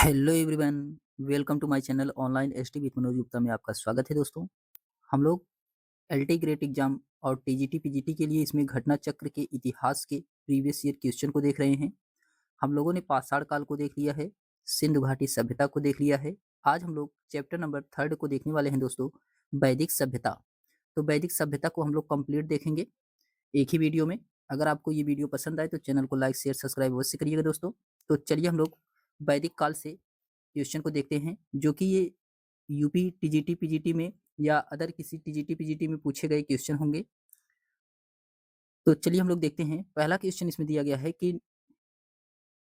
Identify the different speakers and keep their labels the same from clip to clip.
Speaker 1: Hello everyone, welcome to my channel online ST with Manoj Gupta में आपका स्वागत है दोस्तों। हम लोग एलटी ग्रेड एग्जाम और टीजीटी पीजीटी के लिए इसमें घटना चक्र के इतिहास के प्रीवियस ईयर क्वेश्चन को देख रहे हैं। हम लोगों ने पाषाण काल को देख लिया है, सिंधु घाटी सभ्यता को देख लिया है। आज हम लोग चैप्टर नंबर 3 को देखने वाले हैं दोस्तों, वैदिक सभ्यता। तो वैदिक सभ्यता को हम लोग कंप्लीट देखेंगे एक ही वीडियो में। अगर आपको ये वीडियो पसंद आए तो चैनल को लाइक शेयर सब्सक्राइब अवश्य करिएगा दोस्तों। तो चलिए हम लोग वैदिक काल से क्वेश्चन को देखते हैं, जो कि ये यूपी टीजीटी पीजीटी में या अदर किसी टीजीटी पीजीटी में पूछे गए क्वेश्चन होंगे। तो चलिए हम लोग देखते हैं। पहला क्वेश्चन इसमें दिया गया है कि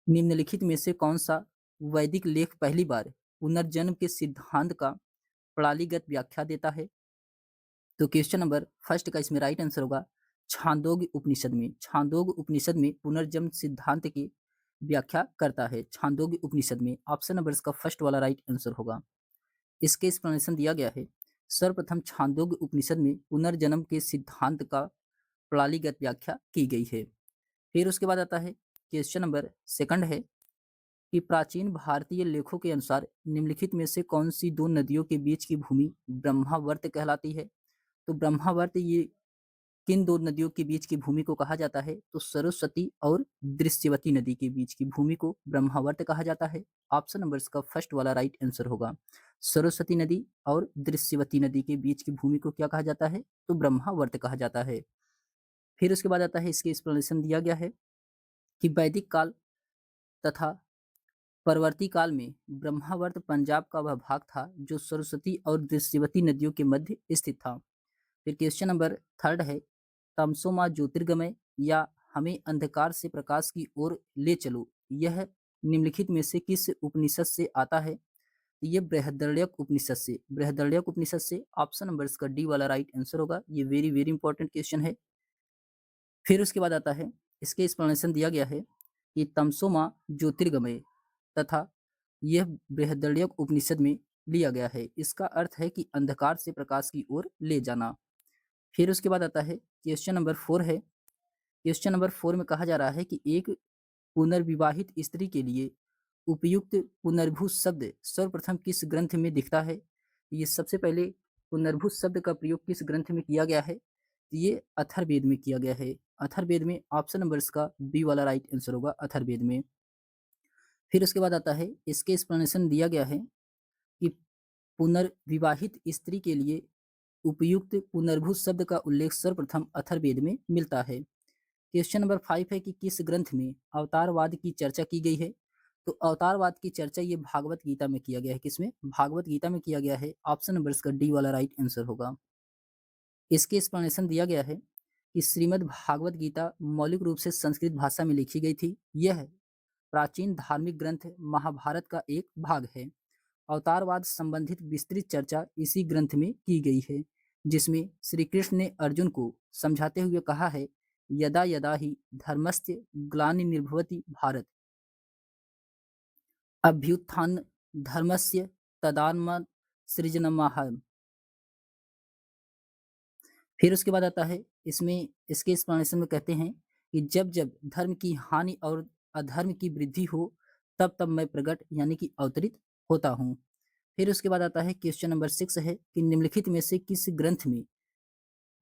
Speaker 1: निम्नलिखित में से कौन सा वैदिक लेख पहली बार पुनर्जन्म के सिद्धांत का प्रणालीगत व्याख्या देता है। तो क्वेश्चन नंबर फर्स्ट का इसमें राइट आंसर होगा छांदोग्य उपनिषद में। छांदोग्य उपनिषद में पुनर्जन्म सिद्धांत की व्याख्या करता है, छांदोग्य उपनिषद में। ऑप्शन नंबर इसका फर्स्ट वाला राइट आंसर होगा। इसके एक्सप्लेनेशन दिया गया है, सर्वप्रथम छांदोग्य उपनिषद में पुनर्जन्म के सिद्धांत का प्रणालीगत व्याख्या की गई है। फिर उसके बाद आता है क्वेश्चन नंबर सेकंड है कि प्राचीन भारतीय लेखों के अनुसार निम्नलिखित में से कौन सी दो नदियों के बीच की भूमि ब्रह्मावर्त कहलाती है। तो ब्रह्मावर्त ये किन दो नदियों के बीच की भूमि को कहा जाता है। तो सरस्वती और दृश्यवती नदी के बीच की भूमि को ब्रह्मावर्त कहा जाता है। ऑप्शन नंबर इसका फर्स्ट वाला राइट आंसर होगा। सरस्वती नदी और दृश्यवती नदी के बीच की भूमि को क्या कहा जाता है, तो ब्रह्मावर्त कहा जाता है। फिर उसके बाद आता है, इसके एक्सप्लेनेशन दिया गया है कि वैदिक काल तथा परवर्ती काल में ब्रह्मावर्त पंजाब का वह भाग था जो सरस्वती और दृश्यवती नदियों के मध्य स्थित था। फिर क्वेश्चन नंबर थर्ड है, तमसोमा ज्योतिर्गमय या हमें अंधकार से प्रकाश की ओर ले चलो, यह निम्नलिखित में से किस उपनिषद से आता है। ये बृहदारण्यक उपनिषद से, बृहदारण्यक उपनिषद से। ऑप्शन नंबर इसका डी वाला राइट आंसर होगा। ये वेरी वेरी इंपॉर्टेंट क्वेश्चन है। फिर उसके बाद आता है, इसके एक्सप्लेनेशन दिया गया है कि तमसोमा ज्योतिर्गमय तथा यह बृहदारण्यक उपनिषद में लिया गया है। इसका अर्थ है कि अंधकार से प्रकाश की ओर ले जाना। फिर उसके बाद आता है क्वेश्चन नंबर 4 है। क्वेश्चन नंबर 4 में कहा जा रहा है कि एक पुनर्विवाहित स्त्री के लिए उपयुक्त पुनर्भू शब्द सर्वप्रथम किस ग्रंथ में दिखता है। ये सबसे पहले पुनर्भू शब्द का प्रयोग किस ग्रंथ में किया गया है, ये अथर्ववेद में किया गया है। अथर्ववेद में। ऑप्शन नंबर इसका बी वाला राइट आंसर होगा, अथर्ववेद में। फिर उसके बाद आता है, इसके एक्सप्लेनेशन दिया गया है कि पुनर्विवाहित स्त्री के लिए उपयुक्त पुनर्भू शब्द का उल्लेख सर्वप्रथम अथर्ववेद में मिलता है। क्वेश्चन नंबर 5 है कि किस ग्रंथ में अवतारवाद की चर्चा की गई है। तो अवतारवाद की चर्चा ये भागवत गीता में किया गया है। किसमें? भागवत गीता में किया गया है। ऑप्शन नंबर इसका डी वाला राइट आंसर होगा। इसके एक्सप्लेनेशन दिया गया है कि श्रीमद् भागवत गीता मौलिक रूप से संस्कृत भाषा में लिखी गई थी। यह प्राचीन धार्मिक ग्रंथ महाभारत का एक भाग है। अवतारवाद संबंधित विस्तृत चर्चा इसी ग्रंथ में की गई है, जिसमें श्री कृष्ण ने अर्जुन को समझाते हुए कहा है, यदा यदा ही धर्मस्य ग्लानिर्भवति भारत अभ्युत्थान धर्मस्य तदात्म सृजनमहम्। फिर उसके बाद आता है, इसमें इसके एक्सप्लेनेशन में कहते हैं कि जब जब धर्म की हानि और अधर्म की वृद्धि हो, तब तब मैं प्रकट यानी कि अवतरित होता हूँ। फिर उसके बाद आता है क्वेश्चन नंबर 6 है कि निम्नलिखित में से किस ग्रंथ में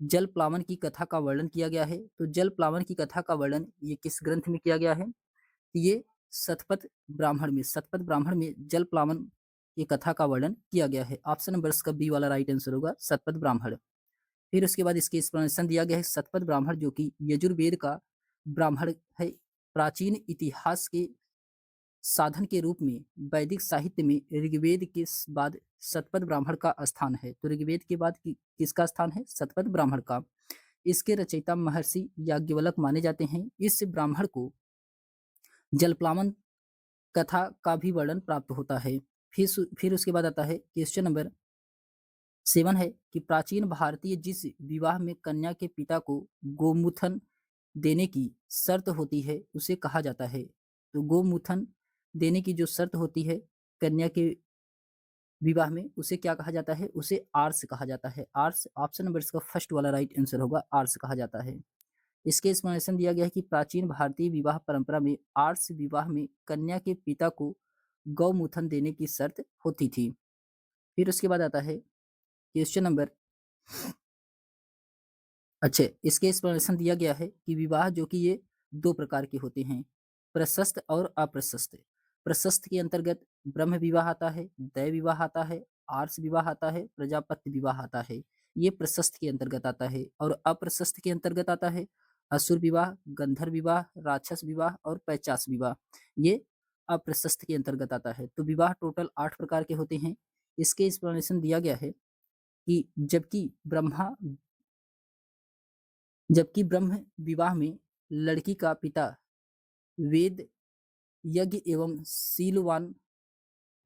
Speaker 1: जल प्लावन की कथा का वर्णन किया गया है। तो जल प्लावन की कथा का वर्णन ये किस ग्रंथ में किया गया है, ये शतपथ ब्राह्मण में, शतपथ ब्राह्मण में जल प्लावन की कथा का वर्णन किया गया है। ऑप्शन नंबर इसका बी वाला राइट आंसर होगा, शतपथ ब्राह्मण। फिर उसके बाद इसके एक्सप्लेनेशन दिया गया है, शतपथ ब्राह्मण जो कि यजुर्वेद का ब्राह्मण है। प्राचीन इतिहास के साधन के रूप में वैदिक साहित्य में ऋग्वेद के बाद शतपथ ब्राह्मण का स्थान है। तो ऋग्वेद के बाद किसका स्थान है? शतपथ ब्राह्मण का। इसके रचयिता महर्षि याज्ञवल्क्य माने जाते हैं। इस ब्राह्मण को जलप्लावन कथा का भी वर्णन प्राप्त होता है। फिर उसके बाद आता है क्वेश्चन नंबर 7 है कि प्राचीन भारतीय जिस विवाह में कन्या के पिता को गोमुथन देने की शर्त होती है उसे कहा जाता है। तो गोमुथन देने की जो शर्त होती है कन्या के विवाह में, उसे क्या कहा जाता है? उसे आर्स कहा जाता है। आर्स। ऑप्शन नंबर इसका फर्स्ट वाला राइट आंसर होगा, आर्स कहा जाता है। इसके एक्सप्लेनेशन दिया गया है कि प्राचीन भारतीय विवाह परंपरा में आर्स विवाह में कन्या के पिता को गौमूत्र देने की शर्त होती थी। फिर उसके बाद आता है क्वेश्चन नंबर, अच्छा इसके एक्सप्लेनेशन दिया गया है कि विवाह जो कि ये दो प्रकार के होते हैं, प्रशस्त और अप्रशस्त। प्रशस्त के अंतर्गत ब्रह्म विवाह आता है, दैव विवाह आता है, आर्ष विवाह आता है, प्रजापत्य विवाह आता है। ये प्रशस्त के अंतर्गत आता है। और अप्रशस्त के अंतर्गत आता है असुर विवाह, गंधर्व विवाह, राक्षस विवाह और पैचास विवाह। ये अप्रशस्त के अंतर्गत आता है। तो विवाह टोटल 8 प्रकार के होते हैं। इसके एक्सप्लेनेशन दिया गया है कि जबकि ब्रह्म विवाह में लड़की का पिता वेद, यज्ञ एवं शीलवान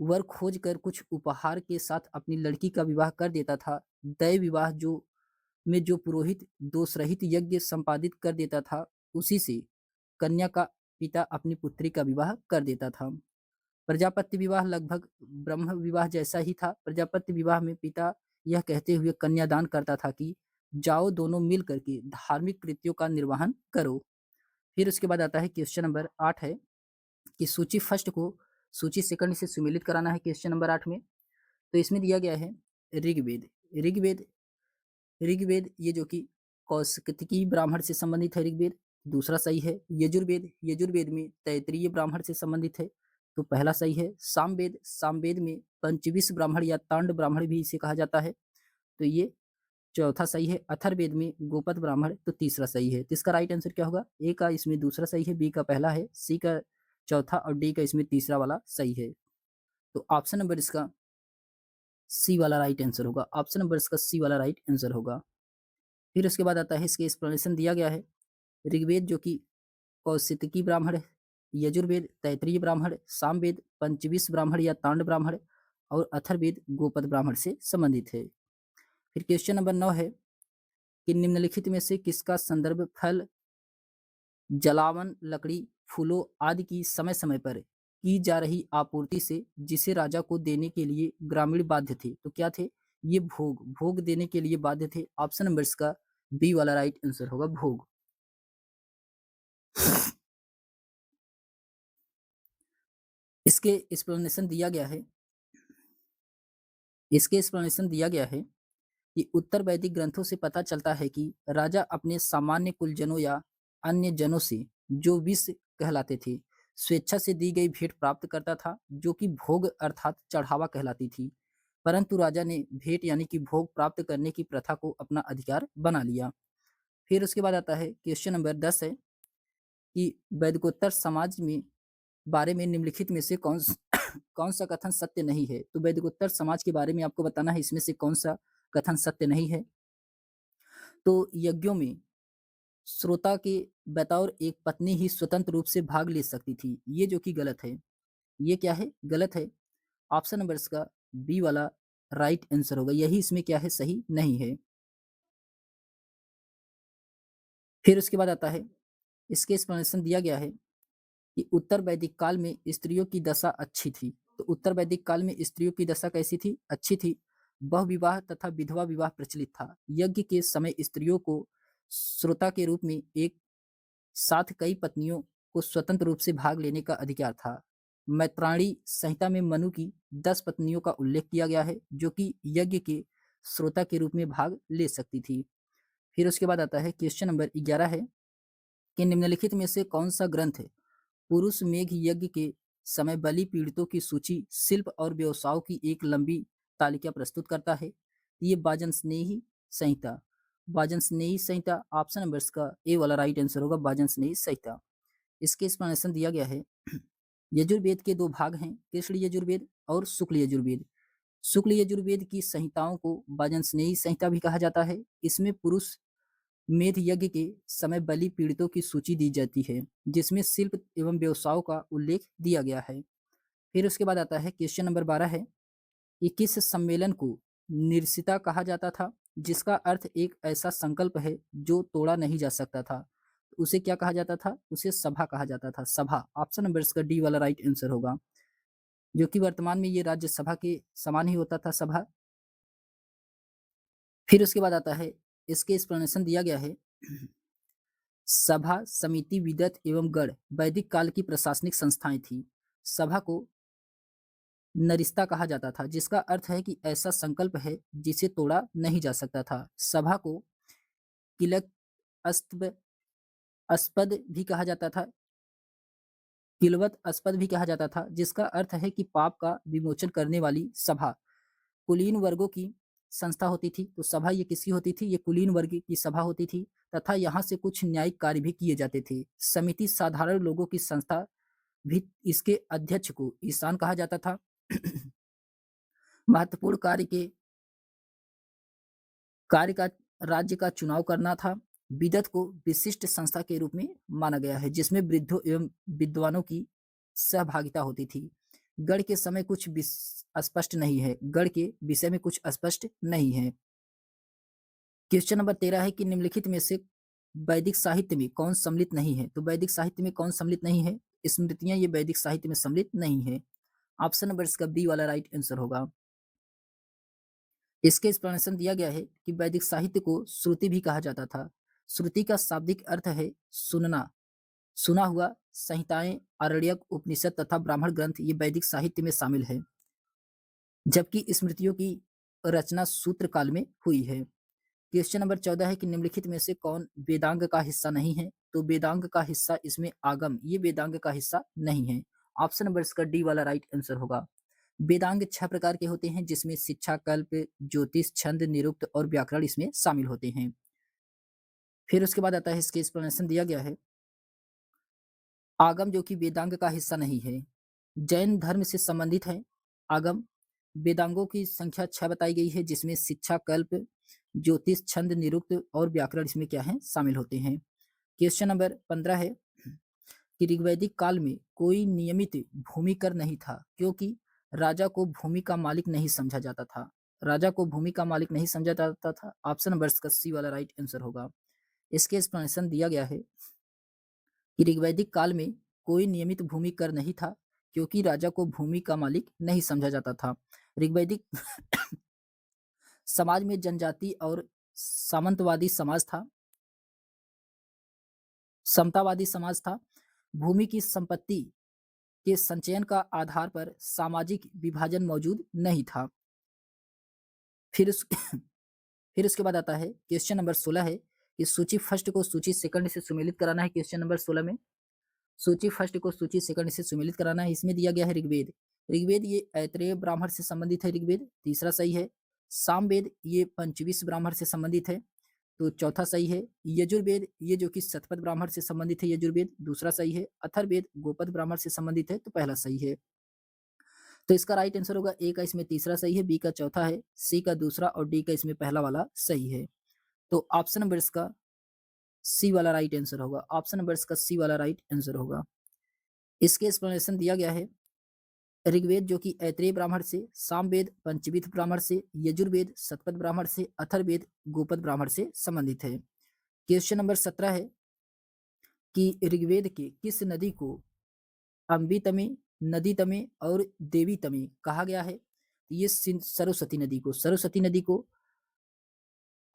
Speaker 1: वर खोज कर कुछ उपहार के साथ अपनी लड़की का विवाह कर देता था। दैव विवाह जो पुरोहित दोषरहित यज्ञ संपादित कर देता था, उसी से कन्या का पिता अपनी पुत्री का विवाह कर देता था। प्रजापत्य विवाह लगभग ब्रह्म विवाह जैसा ही था। प्रजापत्य विवाह में पिता यह कहते हुए कन्यादान करता था कि जाओ दोनों मिल करके धार्मिक कृत्यों का निर्वहन करो। फिर उसके बाद आता है क्वेश्चन नंबर 8 है कि सूची फर्स्ट को सूची सेकंड से सुमेलित कराना है क्वेश्चन नंबर 8 में। तो इसमें दिया गया है ऋग्वेद। ऋग्वेद ऋग्वेद ये जो कि कौशिकी ब्राह्मण से संबंधित है ऋग्वेद, दूसरा सही है। यजुर्वेद, यजुर्वेद में तैत्तिरीय ब्राह्मण से संबंधित है, तो पहला सही है। सामवेद, सामवेद में पंचविश ब्राह्मण या तांड ब्राह्मण भी इसे कहा जाता है, तो ये चौथा सही है। अथर्ववेद में गोपद ब्राह्मण, तो तीसरा सही है। तो इसका राइट आंसर क्या होगा? ए का इसमें दूसरा सही है, बी का पहला है, सी का चौथा और डी का इसमें तीसरा वाला सही है। तो ऑप्शन नंबर इसका सी वाला राइट आंसर होगा। ऑप्शन नंबर इसका सी वाला राइट आंसर होगा। फिर उसके बाद आता है इसके एक्सप्लेनेशन दिया गया है। ऋग्वेद जो कि कौशिकी ब्राह्मण है, यजुर्वेद तैत्तिरीय ब्राह्मण, सामवेद पंचविश ब्राह्मण या तांड ब्राह्मण और अथर्ववेद गोपद ब्राह्मण से संबंधित है। फिर क्वेश्चन नंबर 9 है कि निम्नलिखित में से किसका संदर्भ फल, जलावन, लकड़ी, फूलों आदि की समय समय पर की जा रही आपूर्ति से जिसे राजा को देने के लिए ग्रामीण बाध्य थे, तो क्या थे ये? भोग, भोग देने के लिए बाध्य थे। ऑप्शन नंबर इसका बी वाला राइट आंसर होगा, भोग। इसके एक्सप्लेनेशन दिया गया है इसके एक्सप्लेनेशन दिया गया है कि उत्तर वैदिक ग्रंथों से पता चलता है कि राजा अपने सामान्य कुलजनों या अन्य जनों से जो विष कहलाते थे स्वेच्छा से दी गई भेंट प्राप्त करता था, जो कि भोग अर्थात चढ़ावा कहलाती थी। परंतु राजा ने भेंट यानी कि भोग प्राप्त करने की प्रथा को अपना अधिकार बना लिया। फिर उसके बाद आता है क्वेश्चन नंबर 10 है कि वैदिकोत्तर समाज में बारे में निम्नलिखित में से कौन सा कथन सत्य नहीं है? तो वैदिकोत्तर समाज के बारे में आपको बताना है इसमें से कौन सा कथन सत्य नहीं है। तो यज्ञों में श्रोता के बतौर एक पत्नी ही स्वतंत्र रूप से भाग ले सकती थी, ये जो कि गलत है। ये क्या है? गलत है। ऑप्शन नंबर इसका बी वाला राइट आंसर होगा, यही इसमें क्या है? सही नहीं है। फिर उसके बाद आता है इसके एक्सप्लेनेशन दिया गया है कि उत्तर वैदिक काल में स्त्रियों की दशा अच्छी थी। तो उत्तर वैदिक काल में स्त्रियों की दशा कैसी थी? अच्छी थी। बहुविवाह तथा विधवा विवाह प्रचलित था। यज्ञ के समय स्त्रियों को श्रोता के रूप में एक साथ कई पत्नियों को स्वतंत्र रूप से भाग लेने का अधिकार था। मैत्राणी संहिता में मनु की 10 पत्नियों का उल्लेख किया गया है, जो कि यज्ञ के श्रोता के रूप में भाग ले सकती थी। फिर उसके बाद आता है क्वेश्चन नंबर 11 है कि निम्नलिखित में से कौन सा ग्रंथ है पुरुष मेघ यज्ञ के समय बलि पीड़ितों की सूची, शिल्प और व्यवसायों की एक लंबी तालिका प्रस्तुत करता है? ये वाजंस्नेही संहिता। वाजंस्नेही संहिता ऑप्शन नंबर इसका ए वाला राइट आंसर होगा, वाजंस्नेही संहिता। इसके एक्सप्लेनेशन दिया गया है यजुर्वेद के दो भाग हैं, कृष्ण यजुर्वेद और शुक्ल यजुर्वेद। शुक्ल यजुर्वेद की संहिताओं को वाजंस्नेही संहिता भी कहा जाता है। इसमें पुरुष मेध यज्ञ के समय बलि पीड़ितों की सूची दी जाती है, जिसमें शिल्प एवं व्यवसायों का उल्लेख दिया गया है। फिर उसके बाद आता है क्वेश्चन नंबर 12 है कि किस सम्मेलन को निरसिता कहा जाता था, जिसका अर्थ एक ऐसा संकल्प है जो तोड़ा नहीं जा सकता था? उसे क्या कहा जाता था? उसे सभा कहा जाता था, सभा। ऑप्शन नंबर इसका डी वाला राइट आंसर होगा, जो कि वर्तमान में ये राज्यसभा के समान ही होता था, सभा। फिर उसके बाद आता है इसके एक्सप्लेनेशन दिया गया है सभा, समिति, विदत एवं गण वैदिक काल की प्रशासनिक संस्थाएं थी। सभा को नरिस्ता कहा जाता था, जिसका अर्थ है कि ऐसा संकल्प है जिसे तोड़ा नहीं जा सकता था। सभा को किलक अस्तब अस्पद भी कहा जाता था किलवत अस्पद भी कहा जाता था, जिसका अर्थ है कि पाप का विमोचन करने वाली सभा। कुलीन वर्गों की संस्था होती थी। तो सभा ये किसकी होती थी? ये कुलीन वर्ग की सभा होती थी तथा यहाँ से कुछ न्यायिक कार्य भी किए जाते थे। समिति साधारण लोगों की संस्था भी। इसके अध्यक्ष को ईशान कहा जाता था। महत्वपूर्ण कार्य का राज्य का चुनाव करना था। विदत को विशिष्ट संस्था के रूप में माना गया है, जिसमें वृद्धों एवं विद्वानों की सहभागिता होती थी। गढ़ के समय कुछ स्पष्ट नहीं है। गढ़ के विषय में कुछ स्पष्ट नहीं है। क्वेश्चन नंबर 13 है कि निम्नलिखित में से वैदिक साहित्य में कौन सम्मिलित नहीं है? तो वैदिक साहित्य में कौन सम्मिलित नहीं है? स्मृतियां ये वैदिक साहित्य में सम्मिलित नहीं है। ऑप्शन नंबर इसका बी वाला राइट आंसर होगा। इसके एक्सप्लेनेशन दिया गया है कि वैदिक साहित्य को श्रुति भी कहा जाता था। श्रुति का शाब्दिक अर्थ है सुनना, सुना हुआ। संहिताएं, आरण्यक, उपनिषद तथा ब्राह्मण ग्रंथ ये वैदिक साहित्य में शामिल है, जबकि स्मृतियों की रचना सूत्र काल में हुई है। क्वेश्चन नंबर 14 है कि निम्नलिखित में से कौन वेदांग का हिस्सा नहीं है? तो वेदांग का हिस्सा इसमें आगम, ये वेदांग का हिस्सा नहीं है। ऑप्शन नंबर इसका डी वाला राइट आंसर होगा। वेदांग 6 प्रकार के होते हैं, जिसमें शिक्षा, कल्प, ज्योतिष, छंद, निरुक्त और व्याकरण इसमें शामिल होते हैं। फिर उसके बाद आता है, इसके एक्सप्लेनेशन दिया गया है। आगम जो कि वेदांग का हिस्सा नहीं है, जैन धर्म से संबंधित है। आगम वेदांगों की संख्या 6 बताई गई है, जिसमें शिक्षा, कल्प, ज्योतिष, छंद, निरुक्त और व्याकरण इसमें क्या है? शामिल होते हैं। क्वेश्चन नंबर 15 है कि ऋग्वैदिक काल में कोई नियमित भूमिकर नहीं था, क्योंकि राजा को भूमि का मालिक नहीं समझा जाता था। राजा को भूमि का मालिक नहीं समझा जाता था। ऑप्शन नंबर इसका सी वाला राइट आंसर होगा। इसके एक्सप्लेनेशन दिया गया है कि ऋग्वैदिक काल में कोई नियमित भूमि कर नहीं था, क्योंकि राजा को भूमि का मालिक नहीं समझा जाता था। ऋग्वैदिक समाज में जनजाति और सामंतवादी समाज था, समतावादी समाज था। भूमि की संपत्ति के संचयन का आधार पर सामाजिक विभाजन मौजूद नहीं था। फिर उस फिर उसके बाद आता है क्वेश्चन नंबर 16 है कि सूची फर्स्ट को सूची सेकंड से सुमेलित कराना है। क्वेश्चन नंबर 16 में सूची फर्स्ट को सूची सेकंड से सुमेलित कराना है। इसमें दिया गया है ऋग्वेद। ऋग्वेद ये ऐत्रेय ब्राह्मण से संबंधित है। ऋग्वेद तीसरा सही है। सामवेद ये पंचविश ब्राह्मण से संबंधित है, तो चौथा सही है। यजुर्वेद ये जो कि शतपथ ब्राह्मण से संबंधित है, यजुर्वेद दूसरा सही है। अथर्ववेद गोपद ब्राह्मण से संबंधित है, तो पहला सही है। तो इसका राइट आंसर होगा ए का इसमें तीसरा सही है, बी का चौथा है, सी का दूसरा और डी का इसमें पहला वाला सही है। तो ऑप्शन नंबर इसका सी वाला राइट आंसर होगा। ऑप्शन नंबर इसका सी वाला राइट आंसर होगा। इसके एक्सप्लेनेशन दिया गया है। ऋग्वेद जो कि ऐत्रेय ब्राह्मण से, सामवेद पंचविध ब्राह्मण से, यजुर्वेद शतपथ ब्राह्मण से, अथर्ववेद गोपद ब्राह्मण से संबंधित है। क्वेश्चन नंबर 17 है कि ऋग्वेद के किस नदी को अम्बी तमे, नदी तमे और देवी तमे कहा गया है? ये सरस्वती नदी को, सरस्वती नदी को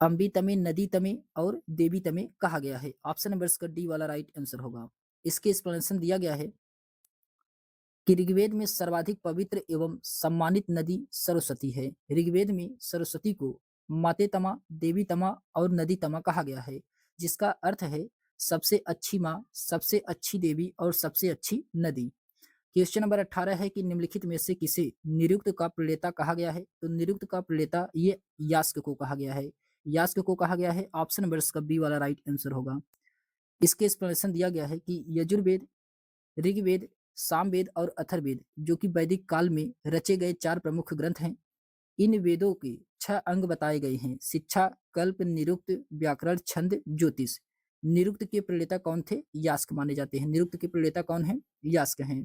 Speaker 1: अम्बी तमे, नदी तमे और देवी तमे कहा गया है। ऑप्शन नंबर इसका डी वाला राइट आंसर होगा। इसके एक्सप्लेनेशन दिया गया है कि ऋग्वेद में सर्वाधिक पवित्र एवं सम्मानित नदी सरस्वती है। ऋग्वेद में सरस्वती को माते तमा, देवी तमा और नदी तमा कहा गया है, जिसका अर्थ है सबसे अच्छी माँ, सबसे अच्छी देवी और सबसे अच्छी नदी। क्वेश्चन नंबर 18 है कि निम्नलिखित में से किसे निरुक्त का प्रणेता कहा गया है? तो निरुक्त का प्रणेता ये यास्क को कहा गया है। यास्क को कहा गया है। ऑप्शन नंबर इसका बी वाला राइट आंसर होगा। इसके एक्सप्लेनेशन दिया गया है कि यजुर्वेद, ऋग्वेद, सामवेद और अथर्ववेद जो कि वैदिक काल में रचे गए 4 प्रमुख ग्रंथ हैं। इन वेदों के 6 अंग बताए गए हैं: शिक्षा, कल्प, निरुक्त, व्याकरण, छंद, ज्योतिष। निरुक्त के प्रणेता कौन थे? यास्क माने जाते हैं। निरुक्त के प्रणेता कौन है? यास्क हैं।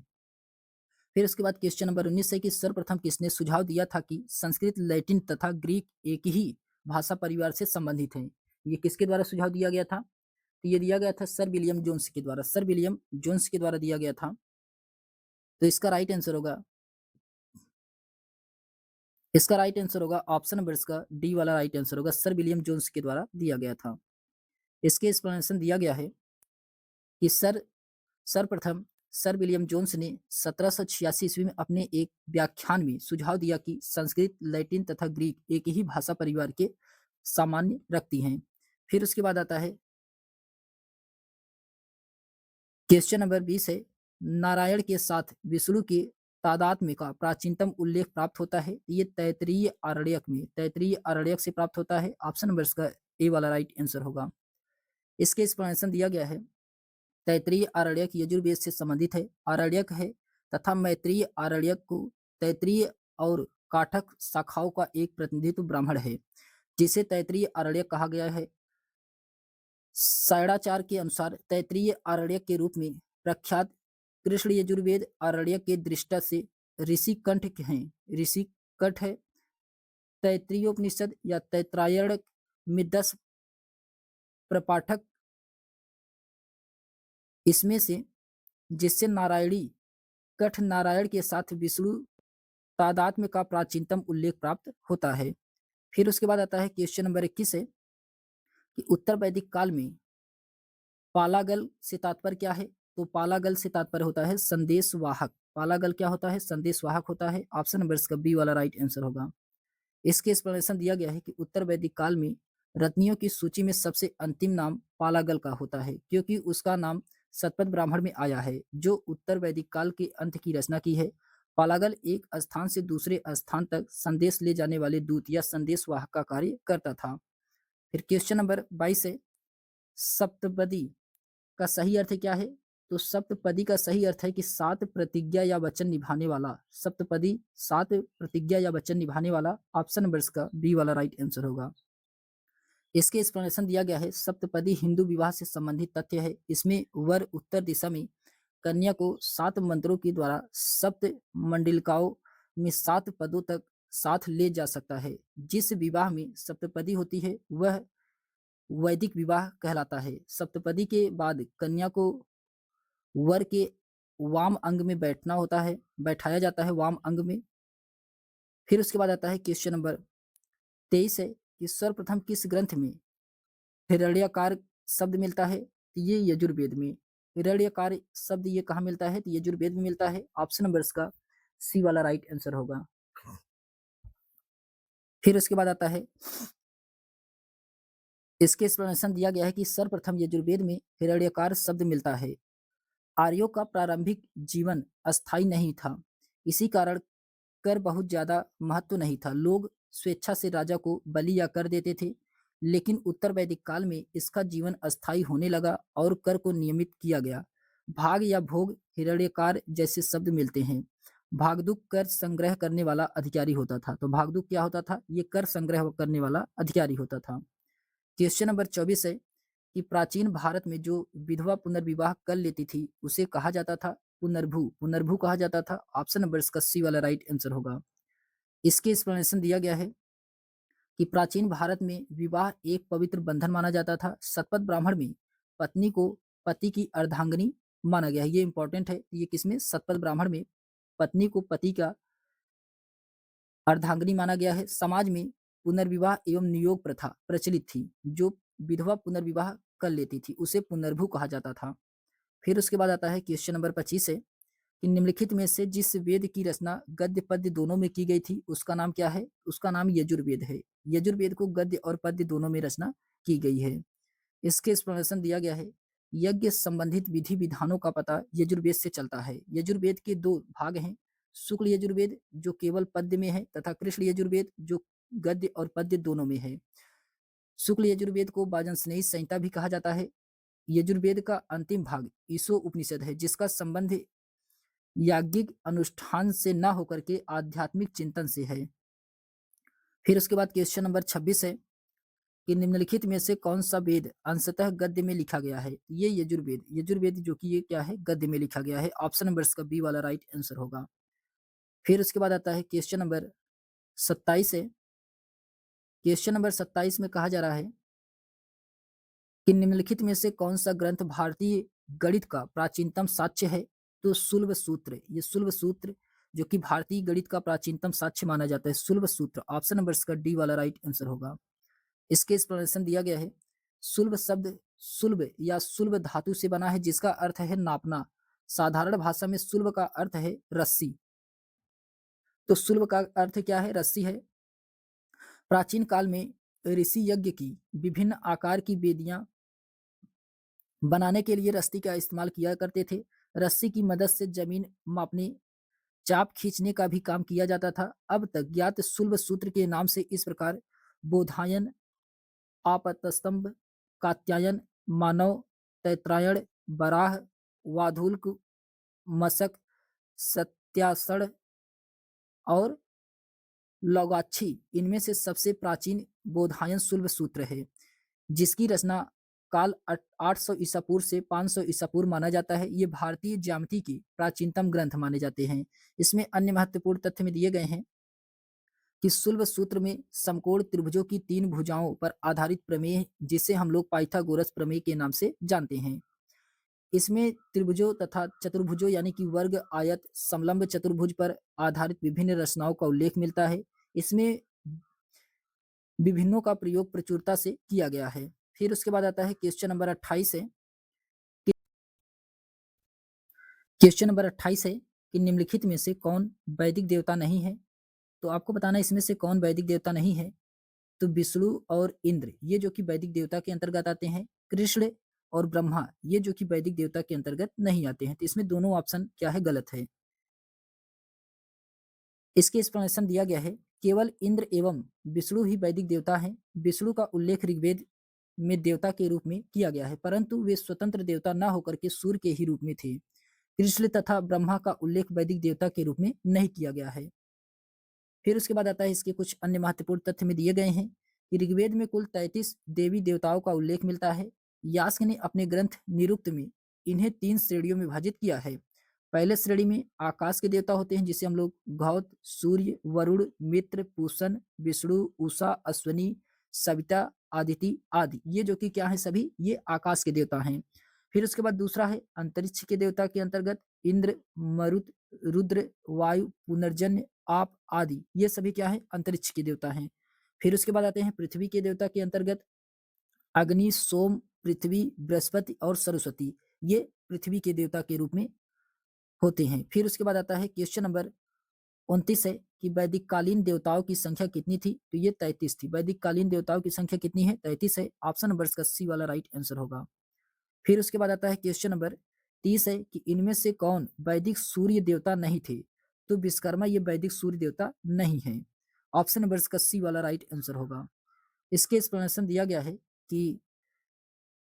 Speaker 1: फिर उसके बाद क्वेश्चन नंबर 19 है कि सर्वप्रथम किसने सुझाव दिया था कि संस्कृत, लैटिन तथा ग्रीक एक ही भाषा परिवार से संबंधित हैं? ये किसके द्वारा सुझाव दिया गया था? तो ये दिया गया था सर विलियम जोन्स के द्वारा। सर विलियम जोन्स के द्वारा दिया गया था। तो इसका राइट आंसर होगा, इसका राइट आंसर होगा ऑप्शन नंबर इसका डी वाला राइट आंसर होगा। सर विलियम जोन्स के द्वारा दिया गया था। इसके एक्सप्लेनेशन दिया गया है कि सर्वप्रथम सर विलियम जोन्स ने 1786 ईस्वी में अपने एक व्याख्यान में सुझाव दिया कि संस्कृत, लैटिन तथा ग्रीक एक ही भाषा परिवार के सामान्य रखती हैं। फिर उसके बाद आता है क्वेश्चन नंबर 20 है, नारायण के साथ विष्णु के तादात्म्य का प्राचीनतम उल्लेख प्राप्त होता है। ये तैत्तिरीय आरण्यक से प्राप्त होता है। ऑप्शन नंबर इसका ए वाला राइट आंसर होगा। इसके एक्सप्लेनेशन दिया गया है, तैत्तिरीय आरण्यक यजुर्वेद से संबंधित है, आरण्यक है तथा मैत्रेय आरण्यक को तैत्तिरीय और काठक शाखाओं का एक प्रतिनिधित्व ब्राह्मण है, जिसे तैत्तिरीय आरण्यक कहा गया है। सायणाचार्य के अनुसार तैत्तिरीय आरण्यक के रूप में प्रख्यात कृष्ण यजुर्वेद आरण्यक के दृष्टा से ऋषिकंठ हैं। ऋषिकंठ है तैत्तिरीयोपनिषद या तैत्तिरायण में 10 प्रपाठक इसमें से, जिससे नारायणी कठ नारायण के साथ विष्णु तादात्म्य का प्राचीनतम उल्लेख प्राप्त होता है। फिर उसके बाद आता है क्वेश्चन नंबर 21 है कि उत्तर वैदिक काल में पालागल से तात्पर्य क्या है? तो पालागल से तात्पर्य होता है संदेशवाहक। पालागल क्या होता है? संदेशवाहक होता है। ऑप्शन नंबर इसका बी वाला राइट आंसर होगा। इसके एक्सप्लेनेशन दिया गया है कि उत्तर वैदिक काल में रत्नियों की सूची में सबसे अंतिम नाम पालागल का होता है, क्योंकि उसका नाम सतपथ ब्राह्मण में आया है, जो उत्तर वैदिक काल के अंत की रचना की है। पालागल एक स्थान से दूसरे स्थान तक संदेश ले जाने वाले दूत या संदेशवाहक का कार्य करता था। फिर क्वेश्चन नंबर 22 है, सप्तपदी का सही अर्थ क्या है? तो सप्तपदी का सही अर्थ है कि 7 प्रतिज्ञा या वचन निभाने वाला। सप्तपदी 7 प्रतिज्ञा या वचन निभाने वाला। ऑप्शन नंबर इसका बी वाला राइट आंसर होगा। इसके एक्सप्लेनेशन दिया गया है, सप्तपदी हिंदू विवाह से संबंधित तथ्य है। इसमें वर उत्तर दिशा में कन्या को 7 मंत्रों के द्वारा सप्त मंडलिकाओं में 7 पदों तक साथ ले जा सकता है। जिस विवाह में सप्तपदी होती है वह वैदिक विवाह कहलाता है। सप्तपदी के बाद कन्या को वर के वाम अंग में बैठाया जाता है वाम अंग में। फिर उसके बाद आता है क्वेश्चन नंबर 23 है कि सर्वप्रथम किस ग्रंथ में हिरण्यकार शब्द मिलता है? तो ये यजुर्वेद में। हिरण्यकार शब्द ये कहाँ मिलता है? तो यजुर्वेद में मिलता है। ऑप्शन नंबर इसका सी वाला राइट आंसर होगा। फिर उसके बाद आता है, इसके एक्सप्लेनेशन दिया गया है कि सर्वप्रथम यजुर्वेद में हिरण्यकार शब्द मिलता है। आर्यों का प्रारंभिक जीवन अस्थायी नहीं था, इसी कारण कर बहुत ज्यादा महत्व नहीं था। लोग स्वेच्छा से राजा को बलि या कर देते थे, लेकिन उत्तर वैदिक काल में इसका जीवन अस्थायी होने लगा और कर को नियमित किया गया। भाग या भोग हिरण्यकार जैसे शब्द मिलते हैं। भागदुक कर संग्रह करने वाला अधिकारी होता था। तो भागदुक क्या होता था? ये कर संग्रह करने वाला अधिकारी होता था। क्वेश्चन नंबर 24 है कि प्राचीन भारत में जो विधवा पुनर्विवाह कर लेती थी उसे कहा जाता था पुनर्भू। पुनर्भू कहा जाता था। ऑप्शन नंबर इसका सी वाला राइट आंसर होगा। इसके एक्सप्लेनेशन दिया गया है कि प्राचीन भारत में विवाह एक पवित्र बंधन माना जाता था। शतपथ ब्राह्मण में पत्नी को पति की अर्धांगिनी माना गया है। ये इंपॉर्टेंट है। ये किसमें? शतपथ ब्राह्मण में पत्नी को पति का अर्धांगिनी माना गया है। समाज में पुनर्विवाह एवं नियोग प्रथा प्रचलित थी। जो विधवा पुनर्विवाह कर लेती थी उसे पुनर्भू कहा जाता था। फिर उसके बाद आता है क्वेश्चन नंबर 25 है कि निम्नलिखित में से जिस वेद की रचना गद्य पद्य दोनों में की गई थी उसका नाम क्या है? उसका नाम यजुर्वेद है। यजुर्वेद को गद्य और पद्य दोनों में रचना की गई है। इसके एक्सप्लेनेशन दिया गया है, यज्ञ संबंधित विधि विधानों का पता यजुर्वेद से चलता है। यजुर्वेद के 2 भाग हैं, शुक्ल यजुर्वेद जो केवल पद्य में है तथा कृष्ण यजुर्वेद जो गद्य और पद्य दोनों में है। शुक्ल यजुर्वेद को वाजस्नेयी संहिता भी कहा जाता है। यजुर्वेद का अंतिम भाग ईशो उपनिषद है, जिसका संबंध याज्ञिक अनुष्ठान से न होकर के आध्यात्मिक चिंतन से है। फिर उसके बाद क्वेश्चन नंबर 26 है कि निम्नलिखित में से कौन सा वेद अंशतः गद्य में लिखा गया है? ये यजुर्वेद जो कि ये क्या है? गद्य में लिखा गया है। ऑप्शन नंबर इसका बी वाला राइट आंसर होगा। फिर उसके बाद आता है क्वेश्चन नंबर 27 है। क्वेश्चन नंबर 27 में कहा जा रहा है कि निम्नलिखित में से कौन सा ग्रंथ भारतीय गणित का प्राचीनतम साक्ष्य है? तो शुल्ब सूत्र। ये शुल्ब सूत्र जो कि भारतीय गणित का प्राचीनतम साक्ष्य माना जाता है, शुल्ब सूत्र। ऑप्शन नंबर इसका डी वाला राइट आंसर होगा। इसके एक्सप्लेनेशन दिया गया है, शुल्ब शब्द शुल्ब या शुल्ब धातु से बना है, जिसका अर्थ है नापना। साधारण भाषा में सुल्ब का अर्थ है रस्सी। तो सुल्ब का अर्थ क्या है? रस्सी है। प्राचीन काल में ऋषि यज्ञ की विभिन्न आकार की वेदियां बनाने के लिए रस्सी का इस्तेमाल किया करते थे। रस्सी की मदद से जमीन मापने, चाप खींचने का भी काम किया जाता था। अब तक ज्ञात सुल्ब सूत्र के नाम से इस प्रकार बोधायन, आपतस्तंभ, कात्यायन, मानव, तैत्रायण, बराह, वाधुल्क, मशक, सत्यासड़ और लौगाच्छी इनमें से सबसे प्राचीन बोधायन शुल्ब सूत्र है, जिसकी रचना काल 800 ईसा पूर्व से 500 ईसा पूर्व माना जाता है। ये भारतीय ज्यामिति के प्राचीनतम ग्रंथ माने जाते हैं। इसमें अन्य महत्वपूर्ण तथ्य में दिए गए हैं कि शुल्ब सूत्र में समकोण त्रिभुजों की 3 भुजाओं पर आधारित प्रमेय, जिसे हम लोग पाइथागोरस प्रमेय के नाम से जानते हैं। इसमें त्रिभुजों तथा चतुर्भुजों यानी कि वर्ग, आयत, समलंब चतुर्भुज पर आधारित विभिन्न रचनाओं का उल्लेख मिलता है। इसमें विभिन्नों का प्रयोग प्रचुरता से किया गया है। फिर उसके बाद आता है क्वेश्चन नंबर 28 है। क्वेश्चन नंबर 28 है कि निम्नलिखित में से कौन वैदिक देवता नहीं है? तो आपको बताना है इसमें से कौन वैदिक देवता नहीं है। तो विष्णु और इंद्र ये जो कि वैदिक देवता के अंतर्गत आते हैं। कृष्ण और ब्रह्मा ये जो कि वैदिक देवता के अंतर्गत नहीं आते हैं। तो इसमें दोनों ऑप्शन क्या है? गलत है। इसके एक्सप्लेनेशन दिया गया है, केवल इंद्र एवं विष्णु ही वैदिक देवता हैं। विष्णु का उल्लेख ऋग्वेद में देवता के रूप में किया गया है, परंतु वे स्वतंत्र देवता न होकर के सूर्य के ही रूप में थे। कृष्ण तथा ब्रह्मा का उल्लेख वैदिक देवता के रूप में नहीं किया गया है। फिर उसके बाद आता है इसके कुछ अन्य महत्वपूर्ण तथ्य में दिए गए हैं कि ऋग्वेद में कुल 33 देवी देवताओं का उल्लेख मिलता है। यास्क ने अपने ग्रंथ निरुक्त में इन्हें 3 श्रेणियों में विभाजित किया है। पहले श्रेणी में आकाश के देवता होते हैं, जिसे हम लोग घौत, सूर्य, वरुण, मित्र, पूषण, विष्णु, उषा, अश्वनी, सविता, आदिति आदि। ये जो कि क्या है? सभी ये आकाश के देवता हैं। फिर उसके बाद दूसरा है अंतरिक्ष के देवता के अंतर्गत इंद्र, मरुत, रुद्र, वायु, पुनर्जन्य, आप आदि। ये सभी क्या है? अंतरिक्ष के देवता हैं। फिर उसके बाद आते हैं पृथ्वी के देवता के अंतर्गत अग्नि, सोम, पृथ्वी, बृहस्पति और सरस्वती। ये पृथ्वी के देवता के रूप में होते हैं। फिर उसके बाद आता है क्वेश्चन नंबर 29 है कि वैदिक कालीन देवताओं की संख्या कितनी थी? तो ये 33 थी। वैदिक कालीन देवताओं की संख्या कितनी है? 33 है। ऑप्शन नंबर इसका सी वाला राइट आंसर होगा। फिर उसके बाद आता है क्वेश्चन नंबर 30 है कि इनमें से कौन वैदिक सूर्य देवता नहीं थे? तो विश्वकर्मा ये वैदिक सूर्य देवता नहीं है। ऑप्शन नंबर इसका सी वाला राइट आंसर होगा। इसके एक्सप्लेनेशन दिया गया है कि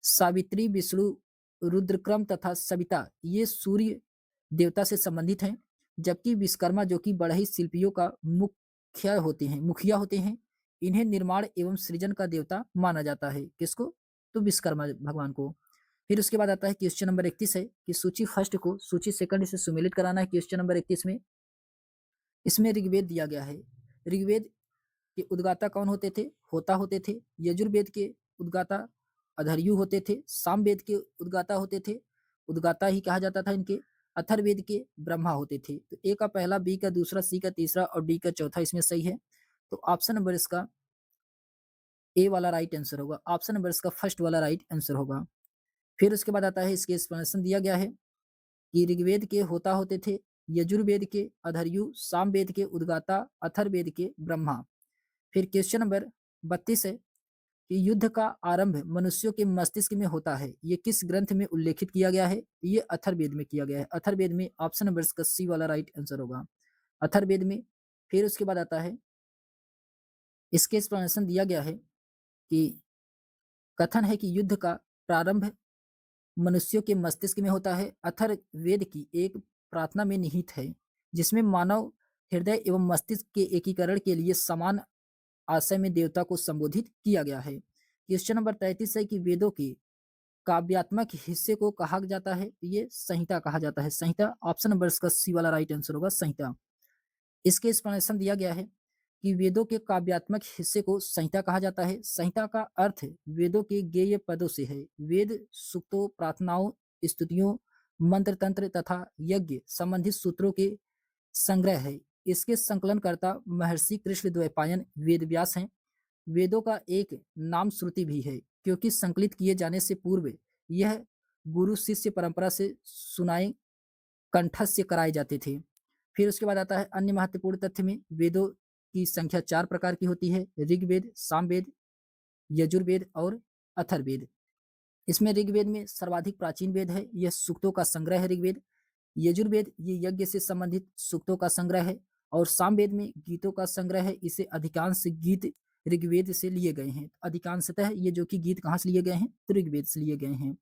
Speaker 1: सावित्री, विष्णु, रुद्रक्रम तथा सविता ये सूर्य देवता से संबंधित हैं, जबकि विश्वकर्मा जो कि बढ़ई शिल्पियों का मुखिया होते हैं। इन्हें निर्माण एवं सृजन का देवता माना जाता है। किसको? तो विश्वकर्मा भगवान को। फिर उसके बाद आता है क्वेश्चन नंबर 31 है कि सूची फर्स्ट को सूची सेकंड से सुमेलित कराना है। क्वेश्चन नंबर 31 में इसमें ऋग्वेद दिया गया है। ऋग्वेद के उद्गाता कौन होते थे? होता होते थे। यजुर्वेद के उद्गाता अधर्यु होते थे। सामवेद के उद्गाता होते थे, उद्गाता ही कहा जाता था इनके। अथर्ववेद के ब्रह्मा होते थे। तो ए का पहला, बी का दूसरा, सी का तीसरा और डी का चौथा इसमें सही है। तो ऑप्शन नंबर इसका ए वाला राइट आंसर होगा। ऑप्शन नंबर इसका फर्स्ट वाला राइट आंसर होगा। फिर उसके बाद आता है इसके एक्सप्लेनेशन दिया गया है कि ऋग्वेद के होता होते थे, यजुर्वेद के अधर्यु, सामवेद के उद्गाता, अथर्ववेद के ब्रह्मा। फिर क्वेश्चन नंबर 32 है कि युद्ध का आरंभ मनुष्यों के मस्तिष्क में होता है। ये किस ग्रंथ में उल्लेखित किया गया है? ये अथर्ववेद में किया गया है। अथर्ववेद में। ऑप्शन नंबर इसका सी वाला राइट आंसर होगा, अथर्ववेद में। फिर उसके बाद आता है इसके एक्सप्लेनेशन दिया गया है कि कथन है कि युद्ध का प्रारंभ मनुष्यों के मस्तिष्क में होता है। अथर्ववेद की एक प्रार्थना में निहित है, जिसमें मानव हृदय एवं मस्तिष्क के एकीकरण के लिए समान आशय में देवता को संबोधित किया गया है। क्वेश्चन नंबर 33 है कि वेदों के काव्यात्मक हिस्से को कहा जाता है। ये संहिता कहा जाता है। संहिता। ऑप्शन नंबर इसका सी वाला राइट आंसर होगा, संहिता। इसके एक्सप्लेनेशन दिया गया है कि वेदों के काव्यात्मक हिस्से को संहिता कहा जाता है। संहिता का अर्थ वेदों के गेय पदों से है। वेद सूक्तों, प्रार्थनाओं, स्तुतियों, मंत्र तंत्र तथा यज्ञ संबंधित सूत्रों के संग्रह है। इसके संकलनकर्ता महर्षि कृष्ण द्वैपायन वेदव्यास हैं। वेदों का एक नाम श्रुति भी है, क्योंकि संकलित किए जाने से पूर्व यह गुरु शिष्य परंपरा से सुनाए कंठस्य कराए जाते थे। फिर उसके बाद आता है अन्य महत्वपूर्ण तथ्य में वेदों की संख्या 4 प्रकार की होती है, ऋग्वेद, सामवेद, यजुर्वेद और अथर्ववेद। इसमें ऋग्वेद में सर्वाधिक प्राचीन वेद है, यह सूक्तों का संग्रह है ऋग्वेद। यजुर्वेद ये यज्ञ से संबंधित सूक्तों का संग्रह है और सामवेद में गीतों का संग्रह है। इसे अधिकांश गीत ऋग्वेद से लिए गए हैं। अधिकांशतः ये जो कि गीत कहाँ से लिए गए हैं, तो ऋग्वेद से लिए गए हैं।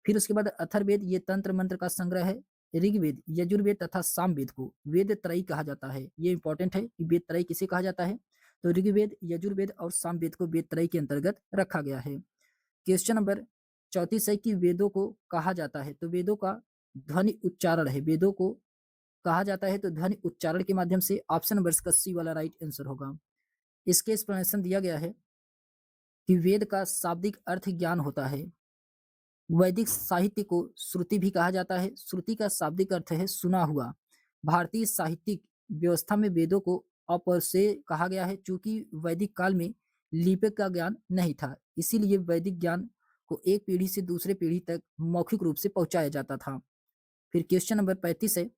Speaker 1: फिर उसके बाद अथर्ववेद ये तंत्र मंत्र का संग्रह है। ऋग्वेद, यजुर्वेद तथा सामवेद को वेद त्रयी कहा जाता है। ये इंपॉर्टेंट है कि वेद त्रयी किसे कहा जाता है, तो ऋग्वेद, यजुर्वेद और सामवेद को वेद त्रयी के अंतर्गत रखा गया है। क्वेश्चन नंबर 34 है कि वेदों को कहा जाता है, तो वेदों का ध्वनि उच्चारण है। वेदों को कहा जाता है तो ध्वनि उच्चारण के माध्यम से। ऑप्शन नंबर इसका सी वाला राइट आंसर होगा। इसके एक्सप्लेनेशन दिया गया है कि वेद का शाब्दिक अर्थ ज्ञान होता है। वैदिक साहित्य को श्रुति भी कहा जाता है। श्रुति का शाब्दिक अर्थ है सुना हुआ। भारतीय साहित्यिक व्यवस्था में वेदों को अपौरुषेय कहा गया है, चूंकि वैदिक काल में लिपि का ज्ञान नहीं था, इसीलिए वैदिक ज्ञान को एक पीढ़ी से दूसरे पीढ़ी तक मौखिक रूप से पहुंचाया जाता था। फिर क्वेश्चन नंबर 35 है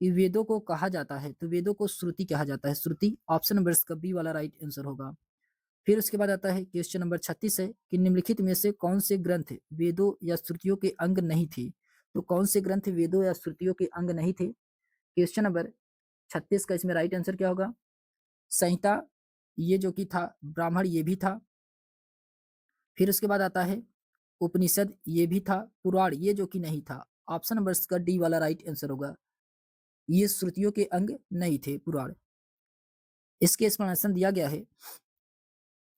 Speaker 1: कि वेदों को कहा जाता है, तो वेदों को श्रुति कहा जाता है। श्रुति, ऑप्शन नंबर इसका बी वाला राइट आंसर होगा। फिर उसके बाद आता है क्वेश्चन नंबर 36 है कि निम्नलिखित में से कौन से ग्रंथ वेदों या श्रुतियों के अंग नहीं थे, तो कौन से ग्रंथ वेदों या श्रुतियों के अंग नहीं थे। क्वेश्चन नंबर 36 का इसमें राइट आंसर क्या होगा, संहिता ये जो कि था, ब्राह्मण ये भी था। फिर उसके बाद आता है उपनिषद ये भी था, पुराण ये जो कि नहीं था। ऑप्शन नंबर इसका डी वाला राइट आंसर होगा, ये श्रुतियों के अंग नहीं थे पुराण। इसके एक्सप्लेनेशन दिया गया है,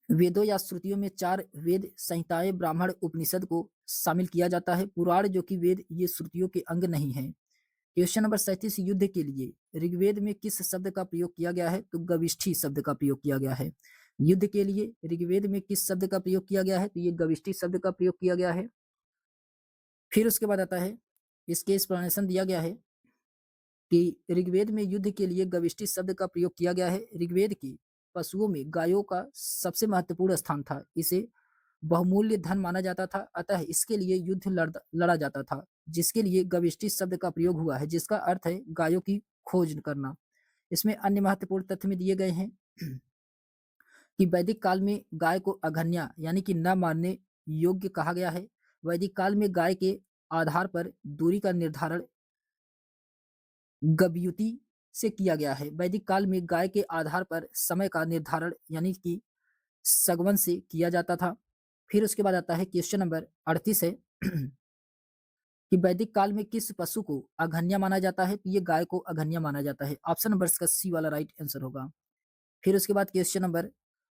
Speaker 1: वेदों या श्रुतियों में 4 वेद, संहिताएं, ब्राह्मण, उपनिषद को शामिल किया जाता है। पुराण जो कि वेद ये श्रुतियों के अंग नहीं है। क्वेश्चन नंबर 37, युद्ध के लिए ऋग्वेद में किस शब्द का प्रयोग किया गया है, तो गविष्ठी शब्द का प्रयोग किया गया है। युद्ध के लिए ऋग्वेद में किस शब्द का प्रयोग किया गया है, तो ये गविष्ठी शब्द का प्रयोग किया गया है। फिर उसके बाद आता है, इसके एक्सप्लेनेशन दिया गया है कि ऋग्वेद में युद्ध के लिए गविष्ठी शब्द का प्रयोग किया गया है। ऋग्वेद की पशुओं में गायों का सबसे महत्वपूर्ण स्थान था, इसे बहुमूल्य धन माना जाता था, अतः इसके लिए युद्ध लड़ा जाता था, जिसके लिए गविष्ठी शब्द का प्रयोग हुआ है, जिसका अर्थ है गायों की खोज करना। इसमें अन्य महत्वपूर्ण तथ्य में दिए गए हैं कि वैदिक काल में गाय को अघन्या यानी कि न मारने योग्य कहा गया है। वैदिक काल में गाय के आधार पर दूरी का निर्धारण गवयुति से किया गया है। वैदिक काल में गाय के आधार पर समय का निर्धारण यानी कि सगवन से किया जाता था। फिर उसके बाद आता है क्वेश्चन नंबर 38 है कि वैदिक काल में किस पशु को अघन्या माना जाता है, तो ये गाय को अघन्या माना जाता है। ऑप्शन नंबर इसका सी वाला राइट आंसर होगा। फिर उसके बाद क्वेश्चन नंबर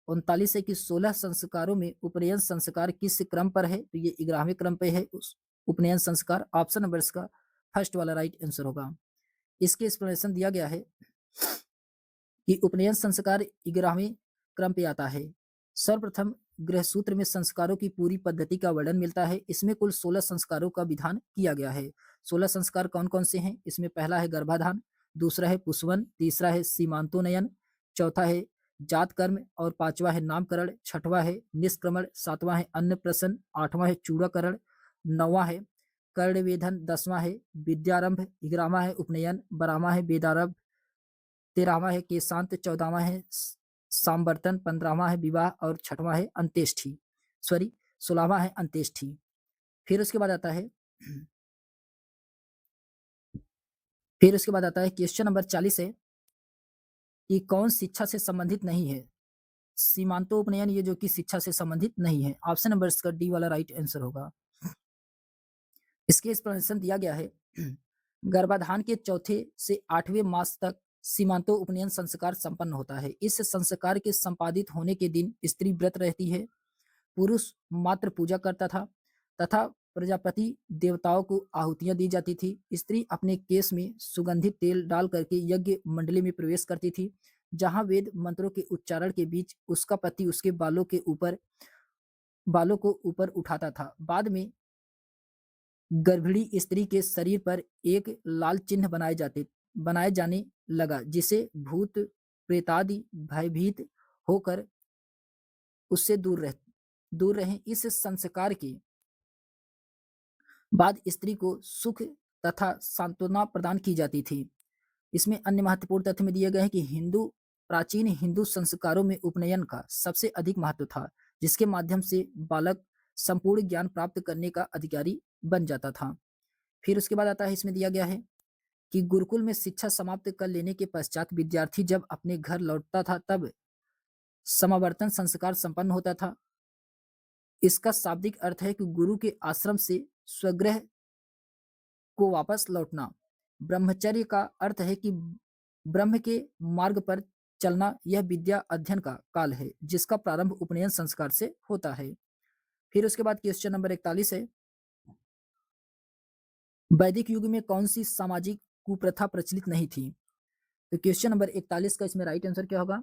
Speaker 1: 39 है कि 16 संस्कारों में उपनयन संस्कार किस क्रम पर है, तो ये 11वें क्रम पे है उस उपनयन संस्कार। ऑप्शन नंबर इसका फर्स्ट वाला राइट आंसर होगा। इसके एक्सप्लेनेशन दिया गया है कि उपनयन संस्कार 11वें क्रम पे आता है। सर्वप्रथम गृहसूत्र में संस्कारों की पूरी पद्धति का वर्णन मिलता है। इसमें कुल 16 संस्कारों का विधान किया गया है। 16 संस्कार कौन कौन से हैं, इसमें पहला है गर्भाधान, दूसरा है पुष्पन, तीसरा है सीमांतोनयन, चौथा है जात कर्म और पांचवा है नामकरण, छठवां है निष्क्रमण, सातवां है अन्नप्रसन, आठवां है चूड़ाकरण, नौवां है कर्णवेधन, 10वां है विद्यारंभ, 11वां है उपनयन, 12वां है वेदारंभ, 13वां है केशांत, 14वां है सांवर्तन, 15वां है विवाह और छठवां है अंत्येष्टि, सॉरी 16वां है अंत्येष्टि। फिर उसके बाद आता है क्वेश्चन नंबर 40 है कि कौन शिक्षा से संबंधित नहीं है। सीमांतोपनयन ये जो कि शिक्षा से संबंधित नहीं है। ऑप्शन नंबर इसका डी वाला राइट आंसर होगा। इसके एक्सप्लेनेशन दिया गया है गर्भाधान के चौथे से 8वें मास तक सीमांतो उपनयन संस्कार संपन्न होता है। इस संस्कार के संपादित होने के दिन स्त्री व्रत रहती है, पुरुष मात्र पूजा करता था तथा प्रजापति देवताओं को आहुतियां दी जाती थी। स्त्री अपने केस में सुगंधित तेल डाल करके यज्ञ मंडली में प्रवेश करती थी, जहां वेद मंत्रों के उच्चारण के बीच उसका पति उसके बालों को ऊपर उठाता था। बाद में गर्भिणी स्त्री के शरीर पर एक लाल चिन्ह बनाए जाने लगा, जिसे भूत प्रेतादि भयभीत होकर उससे दूर रहें। इस संस्कार के बाद स्त्री को सुख तथा सांत्वना प्रदान की जाती थी। इसमें अन्य महत्वपूर्ण तथ्य में दिए गए हैं कि प्राचीन हिंदू संस्कारों में उपनयन का सबसे अधिक महत्व था, जिसके माध्यम से बालक संपूर्ण ज्ञान प्राप्त करने का अधिकारी बन जाता था। फिर उसके बाद आता है, इसमें दिया गया है कि गुरुकुल में शिक्षा समाप्त कर लेने के पश्चात विद्यार्थी जब अपने घर लौटता था तब समावर्तन संस्कार संपन्न होता था। इसका शाब्दिक अर्थ है कि गुरु के आश्रम से स्वगृह को वापस लौटना। ब्रह्मचर्य का अर्थ है कि ब्रह्म के मार्ग पर चलना। यह विद्या अध्ययन का काल है, जिसका प्रारंभ उपनयन संस्कार से होता है। फिर उसके बाद क्वेश्चन नंबर 41 है, वैदिक युग में कौन सी सामाजिक कुप्रथा प्रचलित नहीं थी? तो क्वेश्चन नंबर 41 का इसमें राइट आंसर क्या होगा?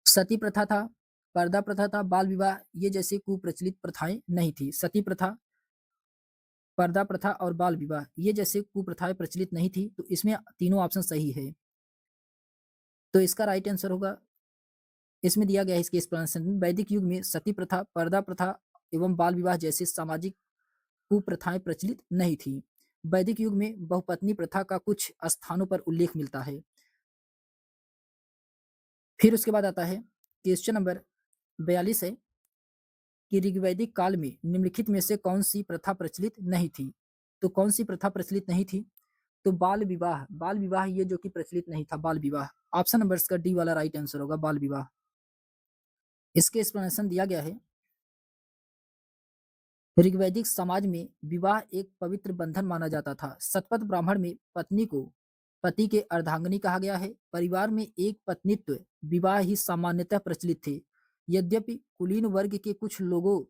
Speaker 1: सती प्रथा था, पर्दा प्रथा था, बाल विवाह ये जैसे कुप्रचलित प्रथाएं नहीं थी। सती प्रथा, पर्दा प्रथा और बाल विवाह ये जैसे कुप्रथाएं प्रचलित नहीं थी। तो इसमें तीनों ऑप्शन सही है। तो इसका राइट आंसर होगा, इसमें दिया गया है इसके एक्सप्लेनेशन में, वैदिक युग में सती प्रथा, पर्दा प्रथा एवं बाल विवाह जैसे सामाजिक कुप्रथाएं प्रचलित नहीं थी। वैदिक युग में बहुपत्नी प्रथा का कुछ स्थानों पर उल्लेख मिलता है। फिर उसके बाद आता है क्वेश्चन नंबर 42 है कि ऋग्वैदिक काल में निम्नलिखित में से कौन सी प्रथा प्रचलित नहीं थी? तो कौन सी प्रथा प्रचलित नहीं थी? तो बाल विवाह, बाल विवाह ये जो कि प्रचलित नहीं था, बाल विवाह। ऑप्शन नंबर इसका डी वाला राइट आंसर होगा, बाल विवाह। इसके एक्सप्लेनेशन दिया गया है, ऋग्वैदिक समाज में विवाह एक पवित्र बंधन माना जाता था। शतपथ ब्राह्मण में पत्नी को पति के अर्धांगिनी कहा गया है। परिवार में एक पत्नीत्व विवाह ही सामान्यतः प्रचलित थे। यद्यपि कुलीन वर्ग के कुछ लोगों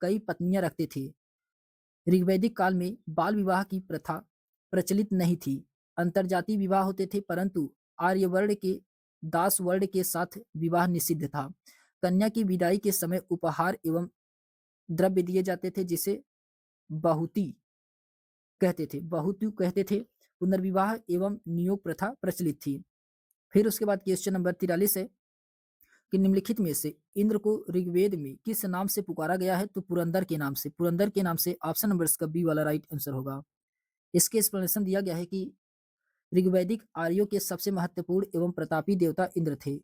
Speaker 1: कई पत्नियां रखते थे। ऋग्वैदिक काल में बाल विवाह की प्रथा प्रचलित नहीं थी। अंतरजातीय विवाह होते थे, परंतु आर्यवर्ण के दास वर्ण के साथ विवाह निषिद्ध था। कन्या की विदाई के समय उपहार एवं द्रव्य दिए जाते थे, जिसे बहुती कहते थे। पुनर्विवाह एवं नियोग प्रथा प्रचलित थी। फिर उसके बाद क्वेश्चन नंबर 43 है कि निम्नलिखित में से इंद्र को ऋग्वेद में किस नाम से पुकारा गया है? तो पुरंदर के नाम से। पुरंदर के नाम से ऑप्शन नंबर इसका बी वाला राइट आंसर होगा। इसके एक्सप्लेनेशन दिया गया है कि ऋग्वैदिक आर्यों के सबसे महत्वपूर्ण एवं प्रतापी देवता इंद्र थे।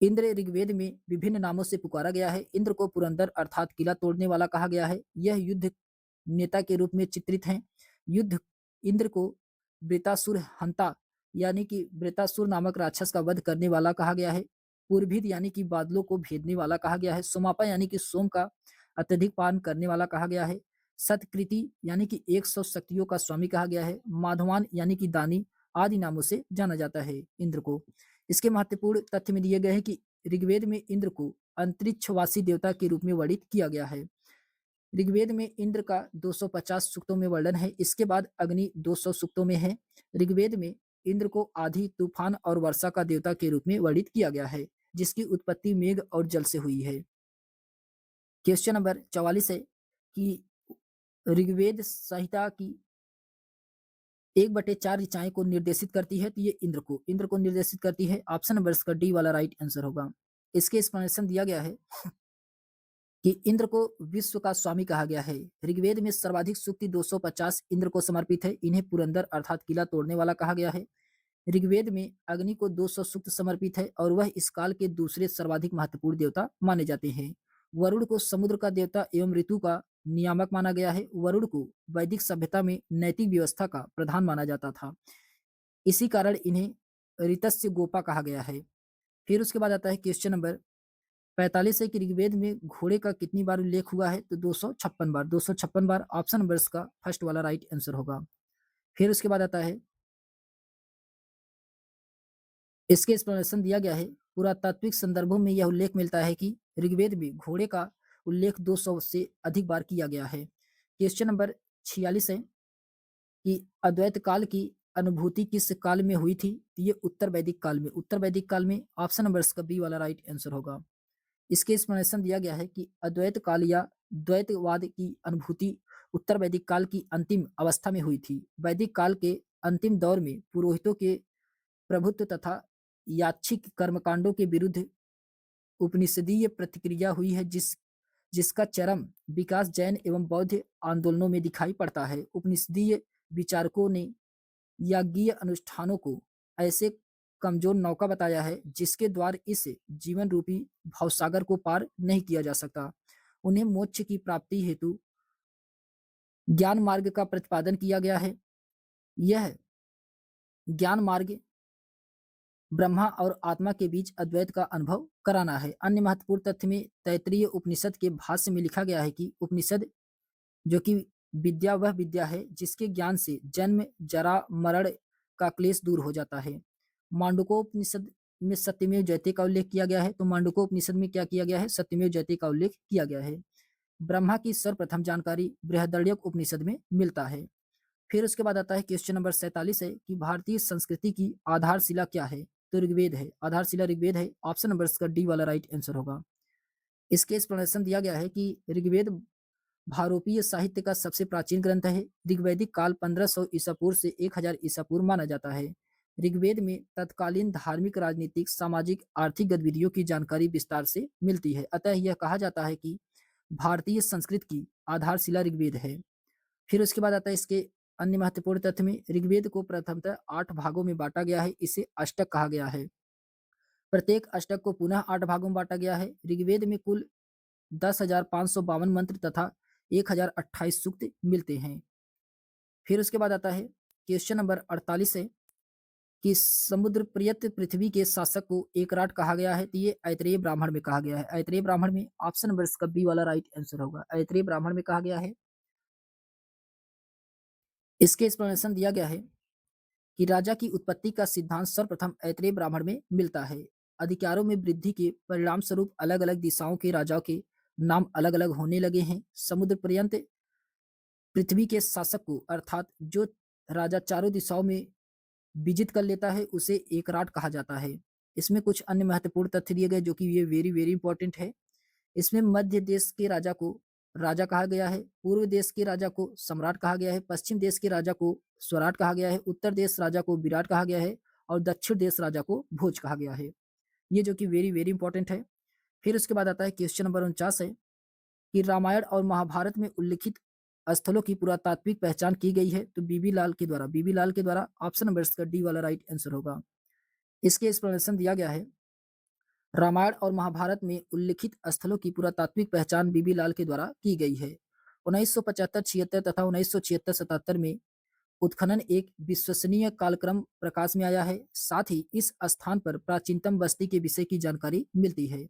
Speaker 1: इंद्र ऋग्वेद में विभिन्न नामों से पुकारा गया है। इंद्र को पुरंदर अर्थात किला तोड़ने वाला कहा गया है। यह युद्ध नेता के रूप में चित्रित हैं। युद्ध इंद्र को वृतासुर हंता यानी कि वृतासुर नामक राक्षस का वध करने वाला कहा गया है। पूर्भिद यानी कि बादलों को भेदने वाला कहा गया है। सोमापा यानी कि सोम का अत्यधिक पान करने वाला कहा गया है। सतकृति यानी कि 100 शक्तियों का स्वामी कहा गया है। माधवान यानी कि दानी आदि नामों से जाना जाता है इंद्र को। इसके महत्वपूर्ण तथ्य में दिए गए हैं कि ऋग्वेद में इंद्र को अंतरिक्षवासी देवता के रूप में वर्णित किया गया है। ऋग्वेद में इंद्र का 250 सूक्तों में वर्णन है। इसके बाद अग्नि 200 सूक्तों में है। ऋग्वेद में इंद्र को आधी, तूफान और वर्षा का देवता के रूप में वर्णित किया गया है, जिसकी उत्पत्ति मेघ और जल से हुई है। क्वेश्चन नंबर 44 है कि ऋग्वेद संहिता की 1/4 ऋचाएं को निर्देशित करती है। तो ये इंद्र को निर्देशित करती है। ऑप्शन नंबर इसका डी वाला राइट आंसर होगा। इसके एक्सप्लेनेशन दिया गया है कि इंद्र को विश्व का स्वामी कहा गया है। ऋग्वेद में सर्वाधिक सूक्ति 250 इंद्र को समर्पित है। इन्हें पुरंदर अर्थात किला तोड़ने वाला कहा गया है। ऋग्वेद में अग्नि को 200 सूक्त समर्पित है और वह इस काल के दूसरे सर्वाधिक महत्वपूर्ण देवता माने जाते हैं। वरुण को समुद्र का देवता एवं ऋतु का नियामक माना गया है। वरुण को वैदिक सभ्यता में नैतिक व्यवस्था का प्रधान माना जाता था। इसी कारण इन्हें ऋतस्य गोपा कहा गया है। फिर उसके बाद आता है क्वेश्चन नंबर 45 है कि ऋग्वेद में घोड़े का कितनी बार उल्लेख हुआ है? तो 256 बार। 256 बार ऑप्शन नंबर इसका फर्स्ट वाला राइट आंसर होगा। फिर उसके बाद आता है, इसके एक्सप्लेनेशन दिया गया है, पुरातात्विक संदर्भों में यह उल्लेख मिलता है कि ऋग्वेद में घोड़े का उल्लेख 200 से अधिक बार किया गया है। क्वेश्चन नंबर 46 है कि अद्वैत काल की अनुभूति किस काल में हुई थी? तो ये उत्तर वैदिक काल में। उत्तर वैदिक काल में ऑप्शन नंबर इसका बी वाला राइट आंसर होगा। इसके एक्सप्लेनेशन दिया गया है कि अद्वैत काल या द्वैतवाद की अनुभूति उत्तर वैदिक काल की अंतिम अवस्था में हुई थी। वैदिक काल के अंतिम दौर में पुरोहितों के प्रभुत्व तथा याच्छिक कर्मकांडों के विरुद्ध उपनिषदीय प्रतिक्रिया हुई है, जिसका चरम विकास जैन एवं बौद्ध आंदोलनों में दिखाई पड़ता है। उपनिषदीय विचारकों ने याज्ञीय अनुष्ठानों को ऐसे कमजोर नौका बताया है जिसके द्वार इस जीवन रूपी भवसागर को पार नहीं किया जा सकता। उन्हें मोक्ष की प्राप्ति हेतु ज्ञान मार्ग का प्रतिपादन किया गया है। यह ज्ञान मार्ग ब्रह्मा और आत्मा के बीच अद्वैत का अनुभव कराना है। अन्य महत्वपूर्ण तथ्य में तैत्तिरीय उपनिषद के भाष्य में लिखा गया है कि उपनिषद जो कि विद्या वह विद्या है जिसके ज्ञान से जन्म जरा मरण का क्लेश दूर हो जाता है। मांडुकोपनिषद में सत्यमेव जयते का उल्लेख किया गया है। तो मांडुकोपनिषद में क्या किया गया है? सत्यमेव जयते का उल्लेख किया गया है। ब्रह्मा की सर्वप्रथम जानकारी बृहदारण्यक उपनिषद में मिलता है। फिर उसके बाद आता है क्वेश्चन नंबर 47 है कि भारतीय संस्कृति की आधारशिला क्या है? तो ऋग्वेद है। आधारशिला ऋग्वेद है। ऑप्शन नंबर इसका डी वाला राइट आंसर होगा। इसके एक्सप्लेनेशन दिया गया है कि ऋग्वेद भारोपीय साहित्य का सबसे प्राचीन ग्रंथ है। ऋग्वैदिक काल 1500 ईसा पूर्व से 1000 ईसा पूर्व माना जाता है। ऋग्वेद में तत्कालीन धार्मिक, राजनीतिक, सामाजिक, आर्थिक गतिविधियों की जानकारी विस्तार से मिलती है। अतः यह कहा जाता है कि भारतीय संस्कृत की आधारशिला ऋग्वेद है। फिर उसके बाद आता है इसके अन्य महत्वपूर्ण तथ्य में ऋग्वेद को प्रथमतः 8 भागों में बांटा गया है। इसे अष्टक कहा गया है। प्रत्येक अष्टक को पुनः 8 भागों में बांटा गया है। ऋग्वेद में कुल 10,552 मंत्र तथा 1028 सूक्त मिलते हैं। फिर उसके बाद आता है क्वेश्चन नंबर 48 है कि समुद्र प्रियत पृथ्वी के शासक को एकराट कहा गया है। तो ये ऐतरेय ब्राह्मण में कहा गया है। ऐतरेय ब्राह्मण में ऑप्शन नंबर इसका बी वाला राइट आंसर होगा। ऐतरेय ब्राह्मण में कहा गया है। इसके एक्सप्लेनेशन दिया गया है कि राजा की उत्पत्ति का सिद्धांत सर्वप्रथम ऐतरेय ब्राह्मण में मिलता है। अधिकारों में वृद्धि के परिणाम स्वरूप अलग अलग दिशाओं के राजाओं के नाम अलग अलग होने लगे हैं। समुद्र पर्यंत पृथ्वी के शासक को अर्थात जो राजा चारों दिशाओं में विजित कर लेता है उसे एकराट कहा जाता है। इसमें कुछ अन्य महत्वपूर्ण तथ्य दिए गए जो कि ये वेरी वेरी इंपॉर्टेंट है। इसमें मध्य देश के राजा को राजा कहा गया है। पूर्व देश के राजा को सम्राट कहा गया है। पश्चिम देश के राजा को स्वराट कहा गया है। उत्तर देश राजा को विराट कहा गया है और दक्षिण देश राजा को भोज कहा गया है। ये जो कि वेरी वेरी इंपॉर्टेंट है। फिर उसके बाद आता है क्वेश्चन नंबर 49 है कि रामायण और महाभारत में उल्लिखित स्थलों की पुरातात्विक पहचान की गई है। तो बीबी लाल के द्वारा ऑप्शन नंबर इसका डी वाला राइट आंसर होगा। इसके एक्सप्लेनेशन दिया गया है। रामायण और महाभारत में उल्लिखित स्थलों की पुरातात्विक पहचान बीबी लाल के द्वारा की गई है। 1975-76 तथा 1976-77 में उत्खनन एक विश्वसनीय कालक्रम प्रकाश में आया है। साथ ही इस स्थान पर प्राचीनतम बस्ती के विषय की जानकारी मिलती है।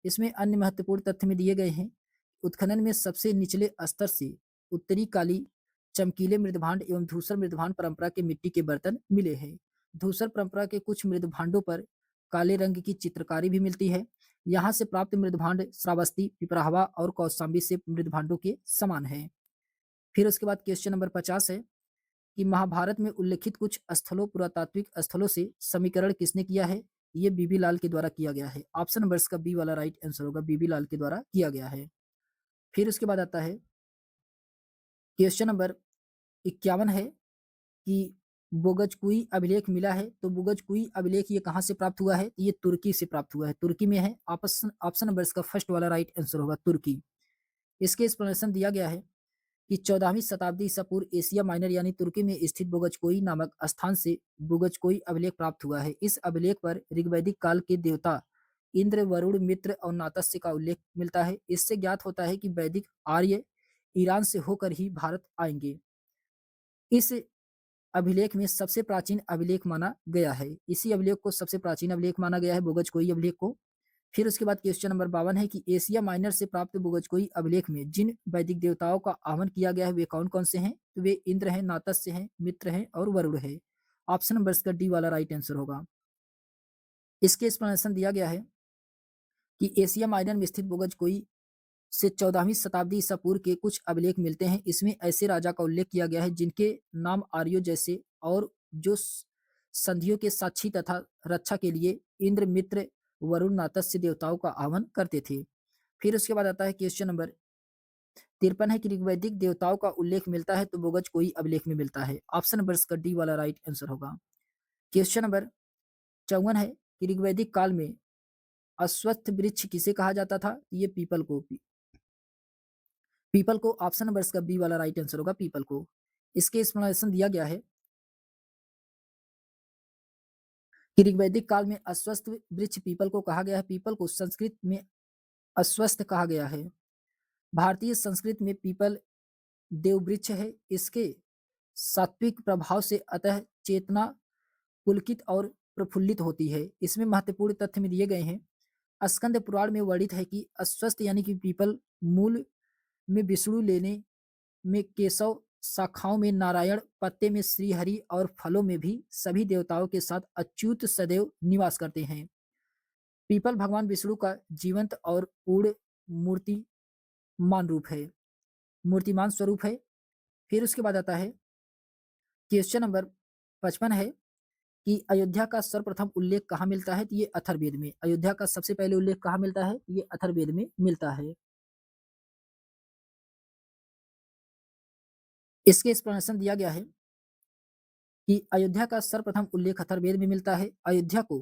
Speaker 1: इसमें अन्य महत्वपूर्ण तथ्य में दिए गए हैं। उत्खनन में सबसे निचले स्तर से उत्तरी काली, चमकीले मृदभांड एवं धूसर मृदभांड परंपरा के मिट्टी के बर्तन मिले हैं। धूसर परंपरा के कुछ मृदभांडों पर काले रंग की चित्रकारी भी मिलती है। यहाँ से प्राप्त मृदभांड श्रावस्ती, पिपराहवा और कौशाम्बी से मृदभांडों के समान है। फिर उसके बाद क्वेश्चन नंबर 50 है कि महाभारत में उल्लेखित कुछ स्थलों, पुरातात्विक स्थलों से समीकरण किसने किया है? ये बीबी लाल के द्वारा किया गया है। ऑप्शन नंबर इसका बी वाला राइट आंसर होगा। बीबी लाल के द्वारा किया गया है। फिर उसके बाद आता है क्वेश्चन नंबर 51 है कि बोगजकुई अभिलेख मिला है। तो बोगजकुई अभिलेख ये कहाँ से प्राप्त हुआ है? ये तुर्की से प्राप्त हुआ है। तुर्की में है। ऑप्शन ऑप्शन नंबर इसका फर्स्ट वाला राइट आंसर होगा, तुर्की। इसके एक्सप्लेनेशन दिया गया है कि 14वीं शताब्दी ईसा पूर्व एशिया माइनर यानी तुर्की में स्थित बोगजकोई नामक स्थान से बोगजकोई अभिलेख प्राप्त हुआ है। इस अभिलेख पर ऋग्वैदिक काल के देवता इंद्र, वरुण, मित्र और नातस्य का उल्लेख मिलता है। इससे ज्ञात होता है कि वैदिक आर्य ईरान से होकर ही भारत आएंगे। इस अभिलेख में सबसे प्राचीन अभिलेख माना गया है। इसी अभिलेख को सबसे प्राचीन अभिलेख माना गया है, बोगजकोई अभिलेख को। फिर उसके बाद क्वेश्चन नंबर 52 है कि एशिया माइनर से प्राप्त बोगजकोई अभिलेख में जिन वैदिक देवताओं का आह्वान किया गया है वे कौन कौन से हैं? तो वे इंद्र हैं, नातस्य हैं, मित्र हैं और वरुण है। ऑप्शन नंबर इसका डी वाला राइट आंसर होगा। इसके एक्सप्लेनेशन दिया गया है कि एशिया माइनर में स्थित बोगजकोई से 14वीं शताब्दी ईसा पूर्व के कुछ अभिलेख मिलते हैं। इसमें ऐसे राजा का उल्लेख किया गया है जिनके नाम आर्यों जैसे और जो संधियों के साक्षी तथा रक्षा के लिए इंद्र, मित्र, वरुण, नातस्य देवताओं का आह्वान करते थे। फिर उसके बाद आता है क्वेश्चन नंबर 53 है कि ऋग्वैदिक देवताओं का उल्लेख मिलता है तो बोगज कोई अभिलेख में मिलता है। ऑप्शन नंबर इसका डी वाला राइट आंसर होगा। क्वेश्चन नंबर 54 है कि ऋग्वैदिक काल में अश्वत्थ वृक्ष किसे कहा जाता था? ये पीपल को। पीपल को ऑप्शन नंबर इसका बी वाला राइट आंसर होगा, पीपल को। इसके एक्सप्लेनेशन दिया गया है कि ऋग्वैदिक काल में अस्वस्थ वृक्ष पीपल को कहा गया है। पीपल को संस्कृत में अस्वस्थ कहा गया है। भारतीय संस्कृत में पीपल देववृक्ष है। इसके सात्विक प्रभाव से अतः चेतना पुलकित और प्रफुल्लित होती है। इसमें महत्वपूर्ण तथ्य में दिए गए हैं। स्कंद पुराण में वर्णित है कि अस्वस्थ यानी कि पीपल मूल में विष्णु, लेने में केशव, शाखाओं में नारायण, पत्ते में श्रीहरि और फलों में भी सभी देवताओं के साथ अच्युत सदैव निवास करते हैं। पीपल भगवान विष्णु का जीवंत और पूर्ण मूर्तिमान रूप है, मूर्तिमान स्वरूप है। फिर उसके बाद आता है क्वेश्चन नंबर 55 है कि अयोध्या का सर्वप्रथम उल्लेख कहाँ मिलता है? तो ये अथर्ववेद में। अयोध्या का सबसे पहले उल्लेख कहाँ मिलता है? ये अथर्ववेद में मिलता है। इसके एक्सप्लेनेशन दिया गया है कि अयोध्या का सर्वप्रथम उल्लेख अथर्ववेद में मिलता है। अयोध्या को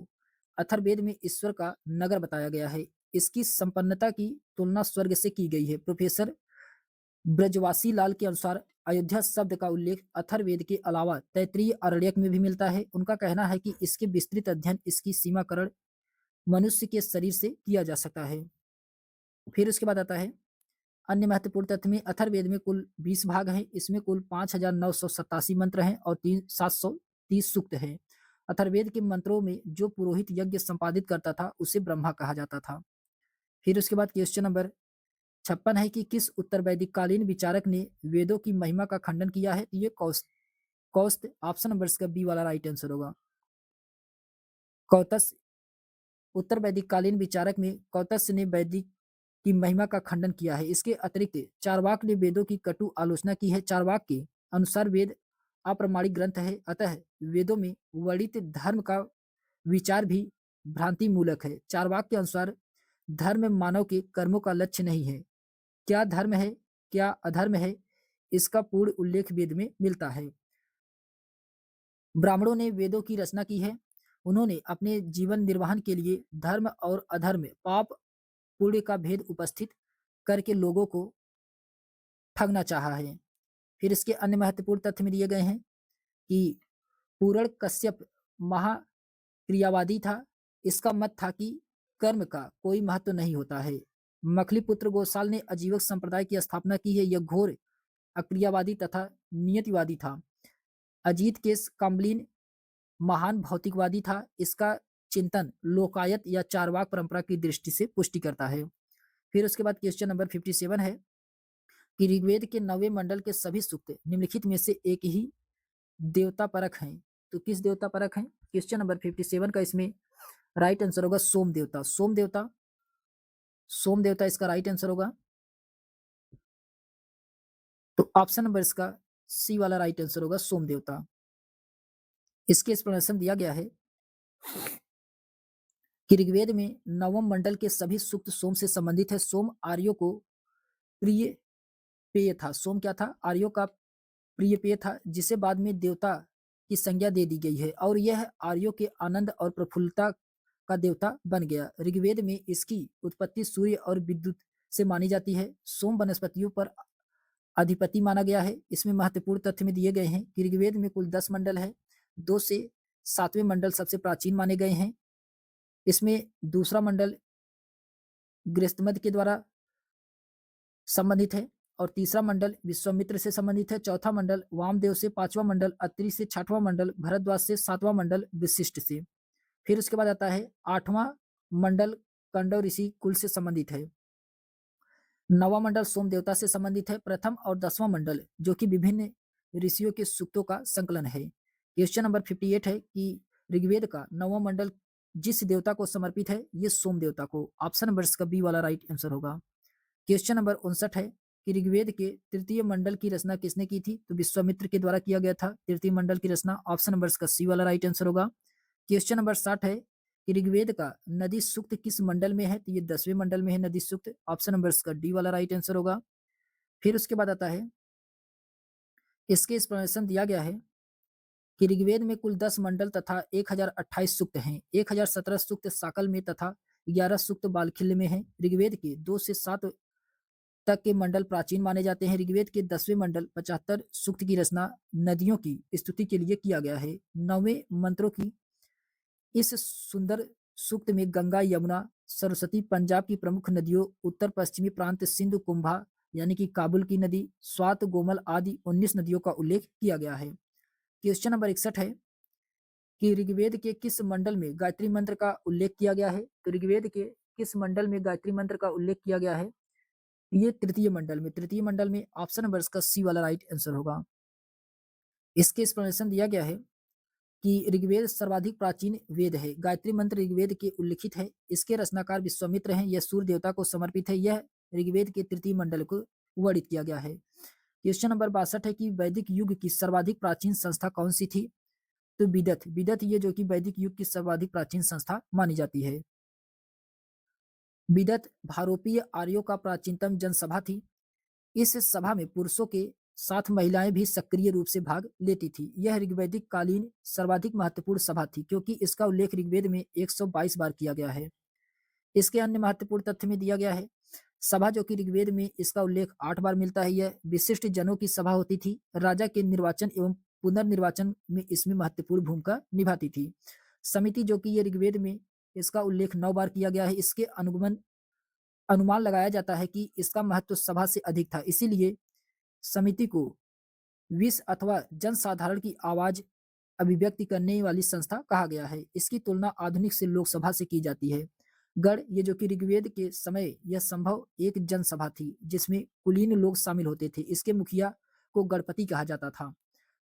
Speaker 1: अथर्ववेद में ईश्वर का नगर बताया गया है। इसकी संपन्नता की तुलना स्वर्ग से की गई है। प्रोफेसर ब्रजवासी लाल के अनुसार अयोध्या शब्द का उल्लेख अथर्ववेद के अलावा तैत्तिरीय आरण्यक में भी मिलता है। उनका कहना है कि इसके विस्तृत अध्ययन इसकी सीमाकरण मनुष्य के शरीर से किया जा सकता है। फिर उसके बाद आता है अन्य महत्वपूर्ण तथ्य में अथर्ववेद में कुल 20 भाग हैं। इसमें कुल 5,987 मंत्र हैं और 730 सूक्त हैं। अथर्ववेद के मंत्रों में जो पुरोहित यज्ञ संपादित करता था उसे ब्रह्मा कहा जाता था। फिर उसके बाद क्वेश्चन नंबर 56 है कि किस उत्तर वैदिक कालीन विचारक ने वेदों की महिमा का खंडन किया है? ये कौस्त ऑप्शन नंबर इसका बी वाला राइट आंसर होगा। कौतस उत्तर वैदिक कालीन विचारक में कौतस्य ने वैदिक की महिमा का खंडन किया है। इसके अतिरिक्त चार्वाक ने वेदों की कटु आलोचना की है। चार्वाक के अनुसार वेद अप्रामाणिक ग्रंथ है, अतः वेदों में वर्णित धर्म का विचार भी भ्रांति मूलक है। चार्वाक के अनुसार धर्म मानव के कर्मों का लक्ष्य नहीं है। क्या धर्म है, क्या अधर्म है, इसका पूर्ण उल्लेख वेद में मिलता है। ब्राह्मणों ने वेदों की रचना की है। उन्होंने अपने जीवन निर्वहन के लिए धर्म और अधर्म, पाप पुण्य का भेद उपस्थित करके लोगों को ठगना चाहा है। फिर इसके अन्य महत्वपूर्ण तथ्य में दिए गए हैं कि पूरण कश्यप महाक्रियावादी था। इसका मत था कि कर्म का कोई महत्व नहीं होता है। मखलीपुत्र गोसाल ने आजीवक संप्रदाय की स्थापना की है। यह घोर अक्रियावादी तथा नियतिवादी था। अजीत केस काम्बलिन महान भौतिकवादी था। इसका चिंतन लोकायत या चारवाक परंपरा की दृष्टि से पुष्टि करता है। फिर उसके बाद क्वेश्चन नंबर 57 है कि ऋग्वेद के 9वें मंडल के सभी सूक्त निम्नलिखित में से एक ही देवता परक हैं। तो किस देवता परक हैं? क्वेश्चन नंबर 57 का इसमें राइट आंसर होगा सोम देवता। सोम देवता इसका राइट आंसर होगा। तो ऑप्शन नंबर इसका सी वाला राइट आंसर होगा, सोम देवता। इसके एक्सप्लेनेशन दिया गया है कि ऋग्वेद में 9वें मंडल के सभी सूक्त सोम से संबंधित है। सोम आर्यों को प्रिय पेय था। सोम क्या था? आर्यों का प्रिय पेय था, जिसे बाद में देवता की संज्ञा दे दी गई है और यह आर्यों के आनंद और प्रफुल्लता का देवता बन गया। ऋग्वेद में इसकी उत्पत्ति सूर्य और विद्युत से मानी जाती है। सोम वनस्पतियों पर अधिपति माना गया है। इसमें महत्वपूर्ण तथ्य में दिए गए हैं कि ऋग्वेद में कुल 10 मंडल है। 2 से 7वें मंडल सबसे प्राचीन माने गए हैं। इसमें दूसरा मंडल गृहस्थमद के द्वारा संबंधित है और तीसरा मंडल विश्वामित्र से संबंधित है। चौथा मंडल वामदेव से, पांचवा मंडल अत्रि से, छठवां मंडल भरद्वाज से, सातवां मंडल वशिष्ठ से। फिर उसके बाद आता है 8वां मंडल कंडव ऋषि कुल से संबंधित है। 9वां मंडल सोम देवता से संबंधित है। प्रथम और 10वां मंडल जो कि विभिन्न ऋषियों के सूक्तों का संकलन है। क्वेश्चन नंबर 58 है कि ऋग्वेद का 9वां मंडल जिस देवता को समर्पित है, ये सोम देवता को। ऑप्शन नंबर इसका बी वाला राइट आंसर होगा। क्वेश्चन नंबर 59 है कि ऋग्वेद के तृतीय मंडल की रचना किसने की थी? तो विश्वामित्र के द्वारा किया गया था तृतीय मंडल की रचना। ऑप्शन नंबर इसका सी वाला राइट आंसर होगा। क्वेश्चन नंबर 60 है कि ऋग्वेद का नदी सूक्त किस मंडल में है? तो ये 10वें मंडल में है नदी सूक्त। ऑप्शन नंबर इसका डी वाला राइट आंसर होगा। फिर उसके बाद आता है इसके एक्सप्लेनेशन दिया गया है कि ऋग्वेद में कुल 10 मंडल तथा 1028 सूक्त हैं। 1017 सूक्त साकल में तथा 11 सूक्त बालखिल्य में है। ऋग्वेद के 2 से 7 तक के मंडल प्राचीन माने जाते हैं। ऋग्वेद के 10वें मंडल 75 सूक्त की रचना नदियों की स्तुति के लिए किया गया है। 9वें मंत्रों की इस सुंदर सूक्त में गंगा, यमुना, सरस्वती, पंजाब की प्रमुख नदियों, उत्तर पश्चिमी प्रांत सिंधु कुंभा यानी कि काबुल की नदी, स्वात, गोमल आदि 19 नदियों का उल्लेख किया गया है। क्वेश्चन नंबर 61 है कि ऋग्वेद के किस मंडल में गायत्री मंत्र का उल्लेख किया गया है? तो ऋग्वेद के किस मंडल में गायत्री मंत्र का उल्लेख किया गया है? ये तृतीय मंडल में। तृतीय मंडल में ऑप्शन नंबर इसका सी वाला राइट आंसर होगा। इसके एक्सप्लेनेशन दिया गया है कि ऋग्वेद सर्वाधिक प्राचीन वेद है। गायत्री मंत्र ऋग्वेद के उल्लिखित है। इसके रचनाकार विश्वामित्र हैं। यह सूर्य देवता को समर्पित है। यह ऋग्वेद के तृतीय मंडल को वर्णित किया गया है। क्वेश्चन नंबर 62 है कि वैदिक युग की सर्वाधिक प्राचीन संस्था कौन सी थी? तो विदत। विदत ये जो कि वैदिक युग की सर्वाधिक प्राचीन संस्था मानी जाती है। विदत भारोपीय आर्यों का प्राचीनतम जनसभा थी। इस सभा में पुरुषों के साथ महिलाएं भी सक्रिय रूप से भाग लेती थी। यह ऋग्वैदिक कालीन सर्वाधिक महत्वपूर्ण सभा थी क्योंकि इसका उल्लेख ऋग्वेद में 122 बार किया गया है। इसके अन्य महत्वपूर्ण तथ्य में दिया गया है सभा जो कि ऋग्वेद में इसका उल्लेख 8 बार मिलता है। यह विशिष्ट जनों की सभा होती थी। राजा के निर्वाचन एवं पुनर्निर्वाचन में इसमें महत्वपूर्ण भूमिका निभाती थी। समिति जो कि ये ऋग्वेद में इसका उल्लेख 9 बार किया गया है। इसके अनुमान लगाया जाता है कि इसका महत्व सभा से अधिक था। इसीलिए समिति को विश्व अथवा जनसाधारण की आवाज अभिव्यक्ति करने वाली संस्था कहा गया है। इसकी तुलना आधुनिक से लोकसभा से की जाती है। गण ये जो कि ऋग्वेद के समय यह संभव एक जनसभा थी जिसमें कुलीन लोग शामिल होते थे। इसके मुखिया को गणपति कहा जाता था।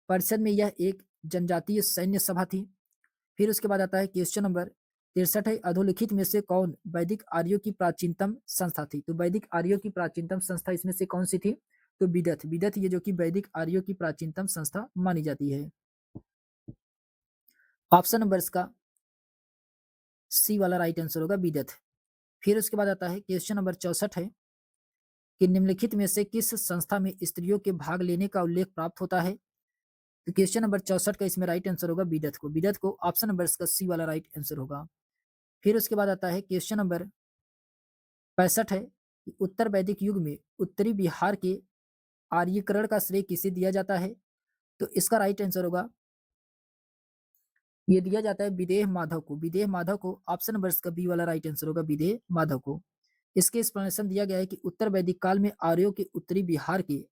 Speaker 1: परिषद में यह एक जनजातीय सैन्य सभा थी। फिर उसके बाद आता है क्वेश्चन नंबर 63 है अधोलिखित में से कौन वैदिक आर्यों की प्राचीनतम संस्था थी? तो वैदिक आर्यों की प्राचीनतम संस्था इसमें से कौन सी थी? तो विदत। विदत ये जो कि वैदिक आर्यों की प्राचीनतम संस्था मानी जाती है। ऑप्शन नंबर इसका सी वाला राइट आंसर होगा विदत। फिर उसके बाद आता है क्वेश्चन नंबर 64 है कि निम्नलिखित में से किस संस्था में स्त्रियों के भाग लेने का उल्लेख प्राप्त होता है? तो क्वेश्चन नंबर 64 का इसमें राइट आंसर होगा विदत को। विदत को ऑप्शन नंबर इसका सी वाला राइट आंसर होगा। फिर उसके बाद आता है क्वेश्चन नंबर 65 है कि उत्तर वैदिक युग में उत्तरी बिहार के आर्यीकरण का श्रेय किसे दिया जाता है? तो इसका राइट आंसर होगा ये दिया जाता है विदेह माधव को। विदेह माधव को ऑप्शन नंबर इसका बी वाला राइट आंसर होगा विदेह माधव को। इसके एक्सप्लेनेशन दिया गया है कि उत्तर वैदिक काल में आर्यों के उत्तरी बिहार के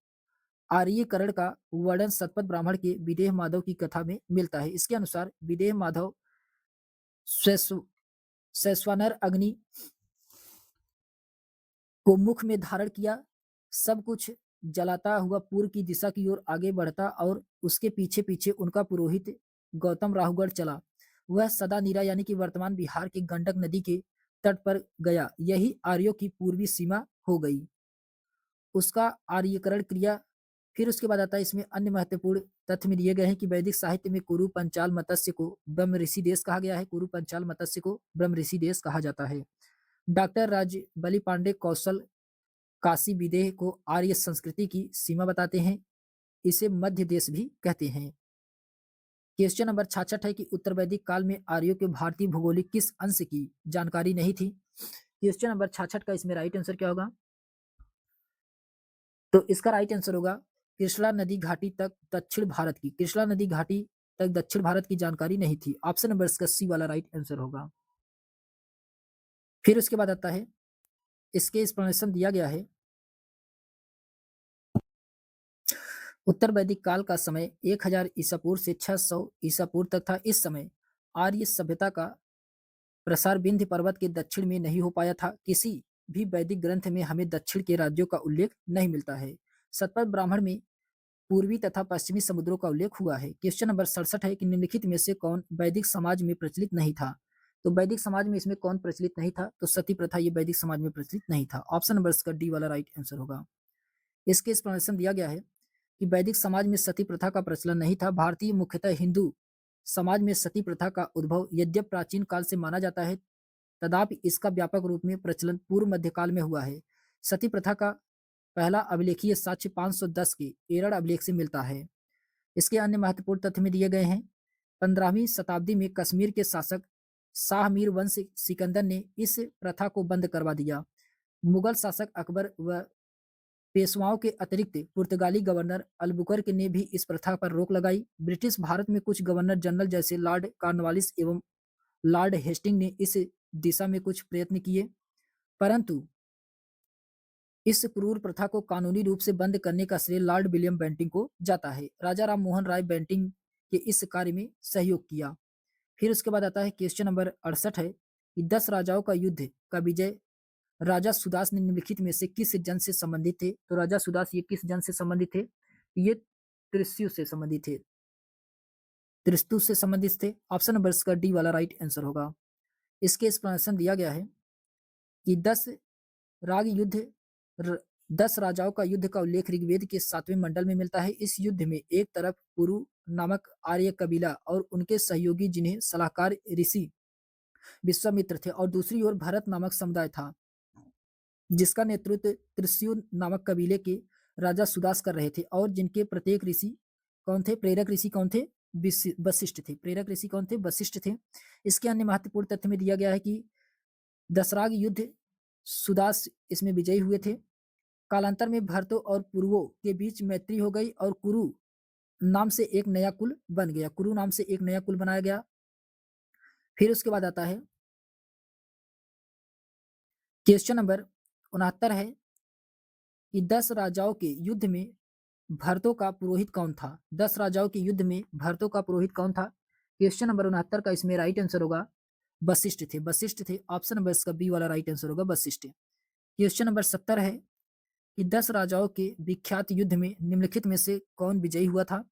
Speaker 1: आर्यीकरण का वर्णन सतपथ ब्राह्मण के विदेह माधव की कथा में मिलता है। इसके अनुसार विदेह माधव शैश्वानर अग्नि को मुख में धारण किया, सब कुछ जलाता हुआ पूर्व की दिशा की ओर आगे बढ़ता और उसके पीछे पीछे उनका पुरोहित गौतम राहुगढ़ चला। वह सदा नीरा यानी कि वर्तमान बिहार की गंडक नदी के तट पर गया। यही आर्यों की पूर्वी सीमा हो गई। उसका आर्यीकरण क्रिया। फिर उसके बाद आता है इसमें अन्य महत्वपूर्ण तथ्य में दिए गए हैं कि वैदिक साहित्य में कुरु पंचाल मत्स्य को ब्रह्म ऋषि देश कहा गया है। कुरु पंचाल मत्स्य को ब्रह्म ऋषि देश कहा जाता है। डॉक्टर राजबली पांडे कौशल काशी विदेह को आर्य संस्कृति की सीमा बताते हैं। इसे मध्य देश भी कहते हैं। क्वेश्चन नंबर 66 है कि उत्तर वैदिक काल में आर्यों के भारतीय भौगोलिक किस अंश की जानकारी नहीं थी? क्वेश्चन नंबर 66 का इसमें राइट आंसर क्या होगा? तो इसका राइट आंसर होगा कृष्णा नदी घाटी तक दक्षिण भारत की। कृष्णा नदी घाटी तक दक्षिण भारत की जानकारी नहीं थी। ऑप्शन नंबर इसका सी वाला राइट आंसर होगा। फिर उसके बाद आता है इसके एक्सप्लेनेशन दिया गया है उत्तर वैदिक काल का समय 1000 ईसा पूर्व से 600 ईसा पूर्व तक था। इस समय आर्य सभ्यता का प्रसार विंध्य पर्वत के दक्षिण में नहीं हो पाया था। किसी भी वैदिक ग्रंथ में हमें दक्षिण के राज्यों का उल्लेख नहीं मिलता है। सतपथ ब्राह्मण में पूर्वी तथा पश्चिमी समुद्रों का उल्लेख हुआ है। क्वेश्चन नंबर 67 है कि निम्नलिखित में से कौन वैदिक समाज में प्रचलित नहीं था? तो वैदिक समाज में इसमें कौन प्रचलित नहीं था? तो सती प्रथा ये वैदिक समाज में प्रचलित नहीं था। ऑप्शन नंबर इसका डी वाला राइट आंसर होगा। इसके एक्सप्लेनेशन दिया गया है कि वैदिक समाज में सती प्रथा का प्रचलन नहीं था। भारतीय मुख्यतः हिंदू समाज में सती प्रथा का उद्भव यद्यप प्राचीन काल से माना जाता है, तथापि इसका व्यापक रूप में प्रचलन पूर्व मध्यकाल में हुआ है। सती प्रथा का पहला अभिलेखीय साक्ष्य 510 के एरड़ अभिलेख से मिलता है। इसके अन्य महत्वपूर्ण तथ्य में दिए गए हैं 15वीं शताब्दी में कश्मीर के शासक शाह मीर वंश सिकंदर ने इस प्रथा को बंद करवा दिया। मुगल शासक अकबर व पेशवाओं के अतिरिक्त पुर्तगाली गवर्नर अल्बुकर्क ने भी इस प्रथा पर रोक लगाई। ब्रिटिश भारत में कुछ गवर्नर जनरल जैसे लॉर्ड कॉर्नवालिस एवं लॉर्ड हेस्टिंग ने इस दिशा में कुछ प्रयत्न किए, परंतु इस क्रूर प्रथा को कानूनी रूप से बंद करने का श्रेय लॉर्ड विलियम बेंटिंग को जाता है। राजा राम मोहन राय बेंटिंग के इस कार्य में सहयोग किया। फिर उसके बाद आता है क्वेश्चन नंबर 68 है कि 10 राजाओं का युद्ध का विजय राजा सुदास ने निम्नलिखित में से किस जन से संबंधित थे? तो राजा सुदास ये किस जन से संबंधित थे? ये त्रिस्यु से संबंधित थे। त्रिस्तु से संबंधित थे। ऑप्शन नंबर इसका डी वाला राइट आंसर होगा। इसके एक्सप्लेनेशन दिया गया है कि 10 राग युद्ध र, 10 राजाओं का युद्ध का उल्लेख ऋग्वेद के 7वें मंडल में मिलता है। इस युद्ध में एक तरफ पुरु नामक आर्य कबीला और उनके सहयोगी जिन्हें सलाहकार ऋषि विश्वामित्र थे, और दूसरी ओर भरत नामक समुदाय था जिसका नेतृत्व त्रिस्यु नामक कबीले के राजा सुदास कर रहे थे, और जिनके प्रत्येक ऋषि कौन थे? प्रेरक ऋषि कौन थे? वशिष्ठ थे। प्रेरक ऋषि कौन थे? वशिष्ठ थे। इसके अन्य महत्वपूर्ण तथ्य में दिया गया है कि दसराग युद्ध सुदास इसमें विजयी हुए थे। कालांतर में भरतों और पुरुओं के बीच मैत्री हो गई और कुरु नाम से एक नया कुल बन गया। कुरु नाम से एक नया कुल बनाया गया। फिर उसके बाद आता है क्वेश्चन नंबर 69 है कि 10 राजाओं के युद्ध में भरतों का पुरोहित कौन था? 10 राजाओं के युद्ध में भरतों का पुरोहित कौन था? क्वेश्चन नंबर 69 का इसमें राइट आंसर होगा वशिष्ठ थे। वशिष्ठ थे। ऑप्शन नंबर इसका बी वाला राइट आंसर होगा वशिष्ठ। क्वेश्चन नंबर 70 है कि 10 राजाओं के विख्यात युद्ध में निम्नलिखित में से कौन विजयी हुआ था?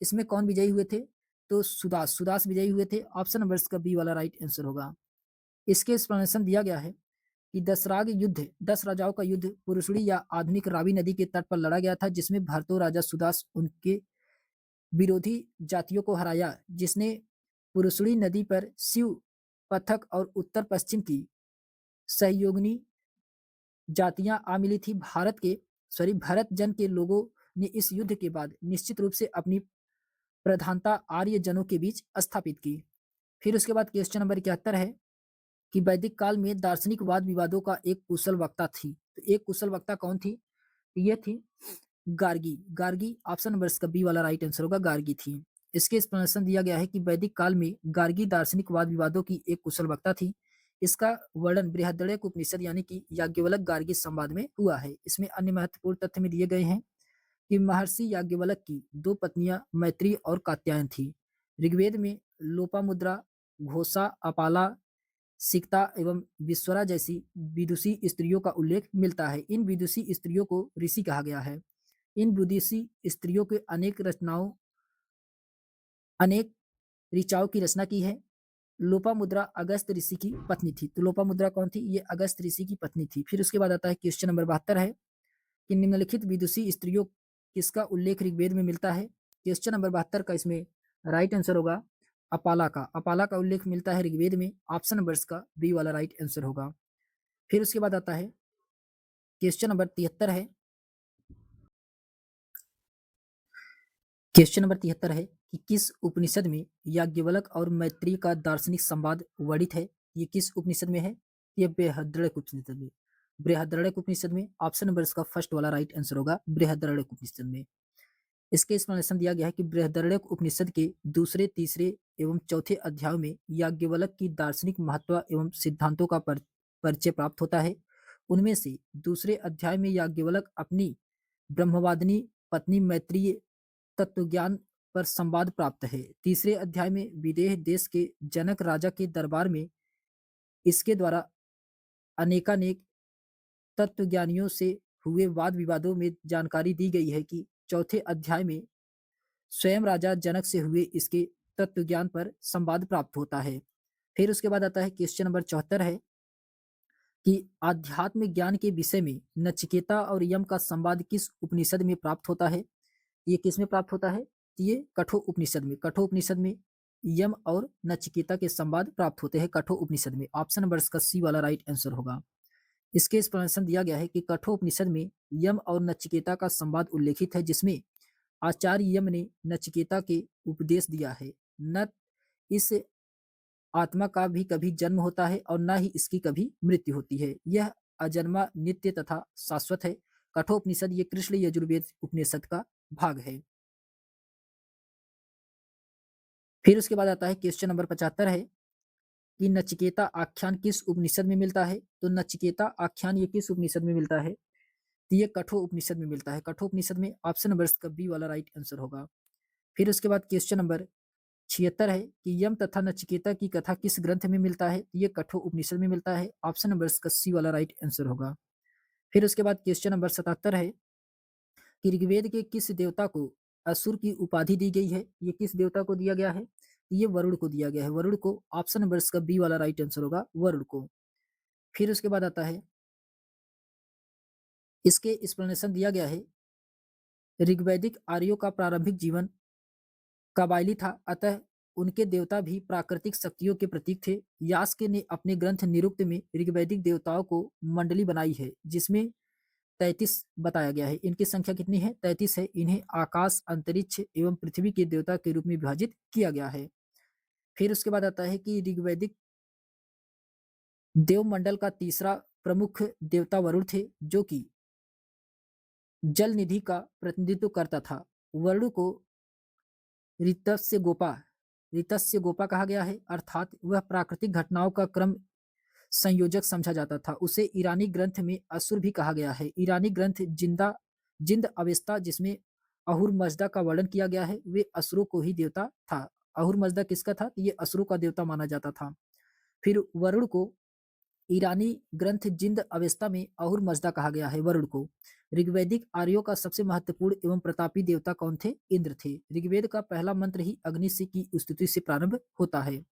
Speaker 1: इसमें कौन विजयी हुए थे? तो सुदास विजयी हुए थे। ऑप्शन नंबर इसका बी वाला राइट आंसर होगा। इसके एक्सप्लेनेशन दिया गया है कि दसराग युद्ध 10 राजाओं का युद्ध पुरुषड़ी या आधुनिक रावी नदी के तट पर लड़ा गया था, जिसमें भरतो राजा सुदास उनके विरोधी जातियों को हराया, जिसने पुरुषड़ी नदी पर शिव पथक और उत्तर पश्चिम की सहयोगिनी जातियां आ मिली थी। भरत जन के लोगों ने इस युद्ध के बाद निश्चित रूप से अपनी प्रधानता आर्य जनों के बीच स्थापित की। फिर उसके बाद क्वेश्चन नंबर 71 है कि वैदिक काल में दार्शनिक वाद विवादों का एक कुशल वक्ता थी। तो एक कुशल वक्ता कौन थी? ये थी गार्गी। गार्गी ऑप्शन नंबर इसका बी वाला राइट आंसर होगा। गार्गी थी। इसके एक्सप्लेनेशन दिया गया है कि वैदिक काल में गार्गी दार्शनिक वाद विवादों की एक कुशल वक्ता थी। इसका वर्णन बृहदारण्यक उपनिषद यानी कि याज्ञवल्क्य गार्गी संवाद में हुआ है। इसमें अन्य महत्वपूर्ण तथ्य में दिए गए हैं कि महर्षि याज्ञवल्क्य की 2 पत्नियां मैत्री और कात्यायन थी। ऋग्वेद में लोपामुद्रा, घोषा, अपाला, सिकता एवं विश्वरा जैसी विदुषी स्त्रियों का उल्लेख मिलता है। इन विदुषी स्त्रियों को ऋषि कहा गया है। इन विदुषी स्त्रियों के अनेक ऋचाओं की रचना की है। लोपामुद्रा अगस्त ऋषि की पत्नी थी। तो लोपामुद्रा कौन थी? ये अगस्त ऋषि की पत्नी थी। फिर उसके बाद आता है क्वेश्चन नंबर 72 है कि निम्नलिखित विदुषी स्त्रियों किसका उल्लेख ऋग्वेद में मिलता है? क्वेश्चन नंबर 72 का इसमें राइट आंसर होगा अपाला का। अपाला का उल्लेख मिलता है ऋग्वेद में। ऑप्शन नंबर इसका बी वाला राइट आंसर होगा। फिर उसके बाद आता है क्वेश्चन नंबर 73 है। क्वेश्चन नंबर 73 है कि किस उपनिषद में याज्ञवल्क्य और मैत्री का दार्शनिक संवाद वर्णित है? ये किस उपनिषद में है? ये बृहदारण्यक उपनिषद में। बृहदारण्यक उपनिषद में। ऑप्शन नंबर इसका फर्स्ट वाला राइट आंसर होगा बृहदारण्यक उपनिषद में। इसके एक्सप्लेनेशन दिया गया है कि बृहदारण्यक उपनिषद के दूसरे, तीसरे एवं चौथे अध्यायों में याज्ञवल्क्य की दार्शनिक महत्व एवं सिद्धांतों का परिचय प्राप्त होता है। उनमें से दूसरे अध्याय में याज्ञवल्क्य अपनी ब्रह्मवादिनी पत्नी मैत्रेयी तत्वज्ञान पर संवाद प्राप्त है। तीसरे अध्याय में विदेह देश के जनक राजा के दरबार में इसके द्वारा अनेकानेक तत्वज्ञानियों से हुए वाद विवादों में जानकारी दी गई है कि चौथे अध्याय में स्वयं राजा जनक से हुए इसके तत्वज्ञान पर संवाद प्राप्त होता है। फिर उसके बाद आता है क्वेश्चन नंबर 74 है कि आध्यात्मिक ज्ञान के विषय में नचिकेता और यम का संवाद किस उपनिषद में प्राप्त होता है? ये किस में प्राप्त होता है? ये कठोर उपनिषद में। कठोर उपनिषद में यम और नचिकेता के संवाद प्राप्त होते हैं कठोर उपनिषद में। ऑप्शन नंबर इसका सी वाला राइट आंसर होगा। इसके एक्सप्लेनेशन दिया गया है कि कठोर उपनिषद में यम और नचिकेता का संवाद उल्लेखित है, जिसमें आचार्य यम ने नचिकेता के उपदेश दिया है न इस आत्मा का भी कभी जन्म होता है और न ही इसकी कभी मृत्यु होती है। यह अजन्मा, नित्य तथा शाश्वत है। कठोपनिषद ये कृष्ण यजुर्वेद उपनिषद का भाग है। फिर उसके बाद आता है क्वेश्चन नंबर 75 है कि नचिकेता आख्यान किस उपनिषद में मिलता है? तो नचिकेता आख्यान ये किस उपनिषद में मिलता है? तो ये कठोर उपनिषद में मिलता है। कठोर उपनिषद में ऑप्शन नंबर इसका बी वाला राइट आंसर होगा। फिर उसके बाद क्वेश्चन नंबर 76 है कि यम तथा नचिकेता की कथा किस ग्रंथ में मिलता है? तो ये कठोर उपनिषद में मिलता है। ऑप्शन नंबर इसका सी वाला राइट आंसर होगा। फिर उसके बाद क्वेश्चन नंबर 77 है कि ऋग्वेद के किस देवता को असुर की उपाधि दी गई है? ये किस देवता को दिया गया है? ये वरुण को दिया गया है। वरुण को, ऑप्शन नंबर इसका बी वाला राइट आंसर होगा, वरुण को। फिर उसके बाद आता है, इसके एक्सप्लेनेशन दिया गया है, ऋग्वैदिक आर्यों का प्रारंभिक जीवन कबायली था, अतः उनके देवता भी प्राकृतिक शक्तियों के प्रतीक थे। यास्क ने अपने ग्रंथ निरुक्त में ऋग्वैदिक देवताओं को मंडली बनाई है, जिसमें 33 बताया गया है। इनकी संख्या कितनी है? 33 है। इन्हें आकाश, अंतरिक्ष एवं पृथ्वी के देवता के रूप में विभाजित किया गया है। फिर उसके बाद आता है कि ऋग्वैदिक देवमंडल का तीसरा प्रमुख देवता वरुण थे, जो कि जल निधि का प्रतिनिधित्व करता था। वरुण को ऋतस्य गोपा ऋतस्य गोपा कहा गया है, अर्थात वह प्राकृतिक घटनाओं का क्रम संयोजक समझा जाता था। उसे ईरानी ग्रंथ में असुर भी कहा गया है। ईरानी ग्रंथ जिंद अवेस्ता, जिसमें अहुर मजदा का वर्णन किया गया है, वे असुरों को ही देवता था। अहुर मजदा किसका था? ये असुरों का देवता माना जाता था। फिर वरुण को ईरानी ग्रंथ जिंद अवेस्ता में अहुर मजदा कहा गया है वरुण को। ऋग्वैदिक आर्यों का सबसे महत्वपूर्ण एवं प्रतापी देवता कौन थे? इंद्र थे। ऋग्वेद का पहला मंत्र ही अग्नि से की स्तुति से प्रारंभ होता है।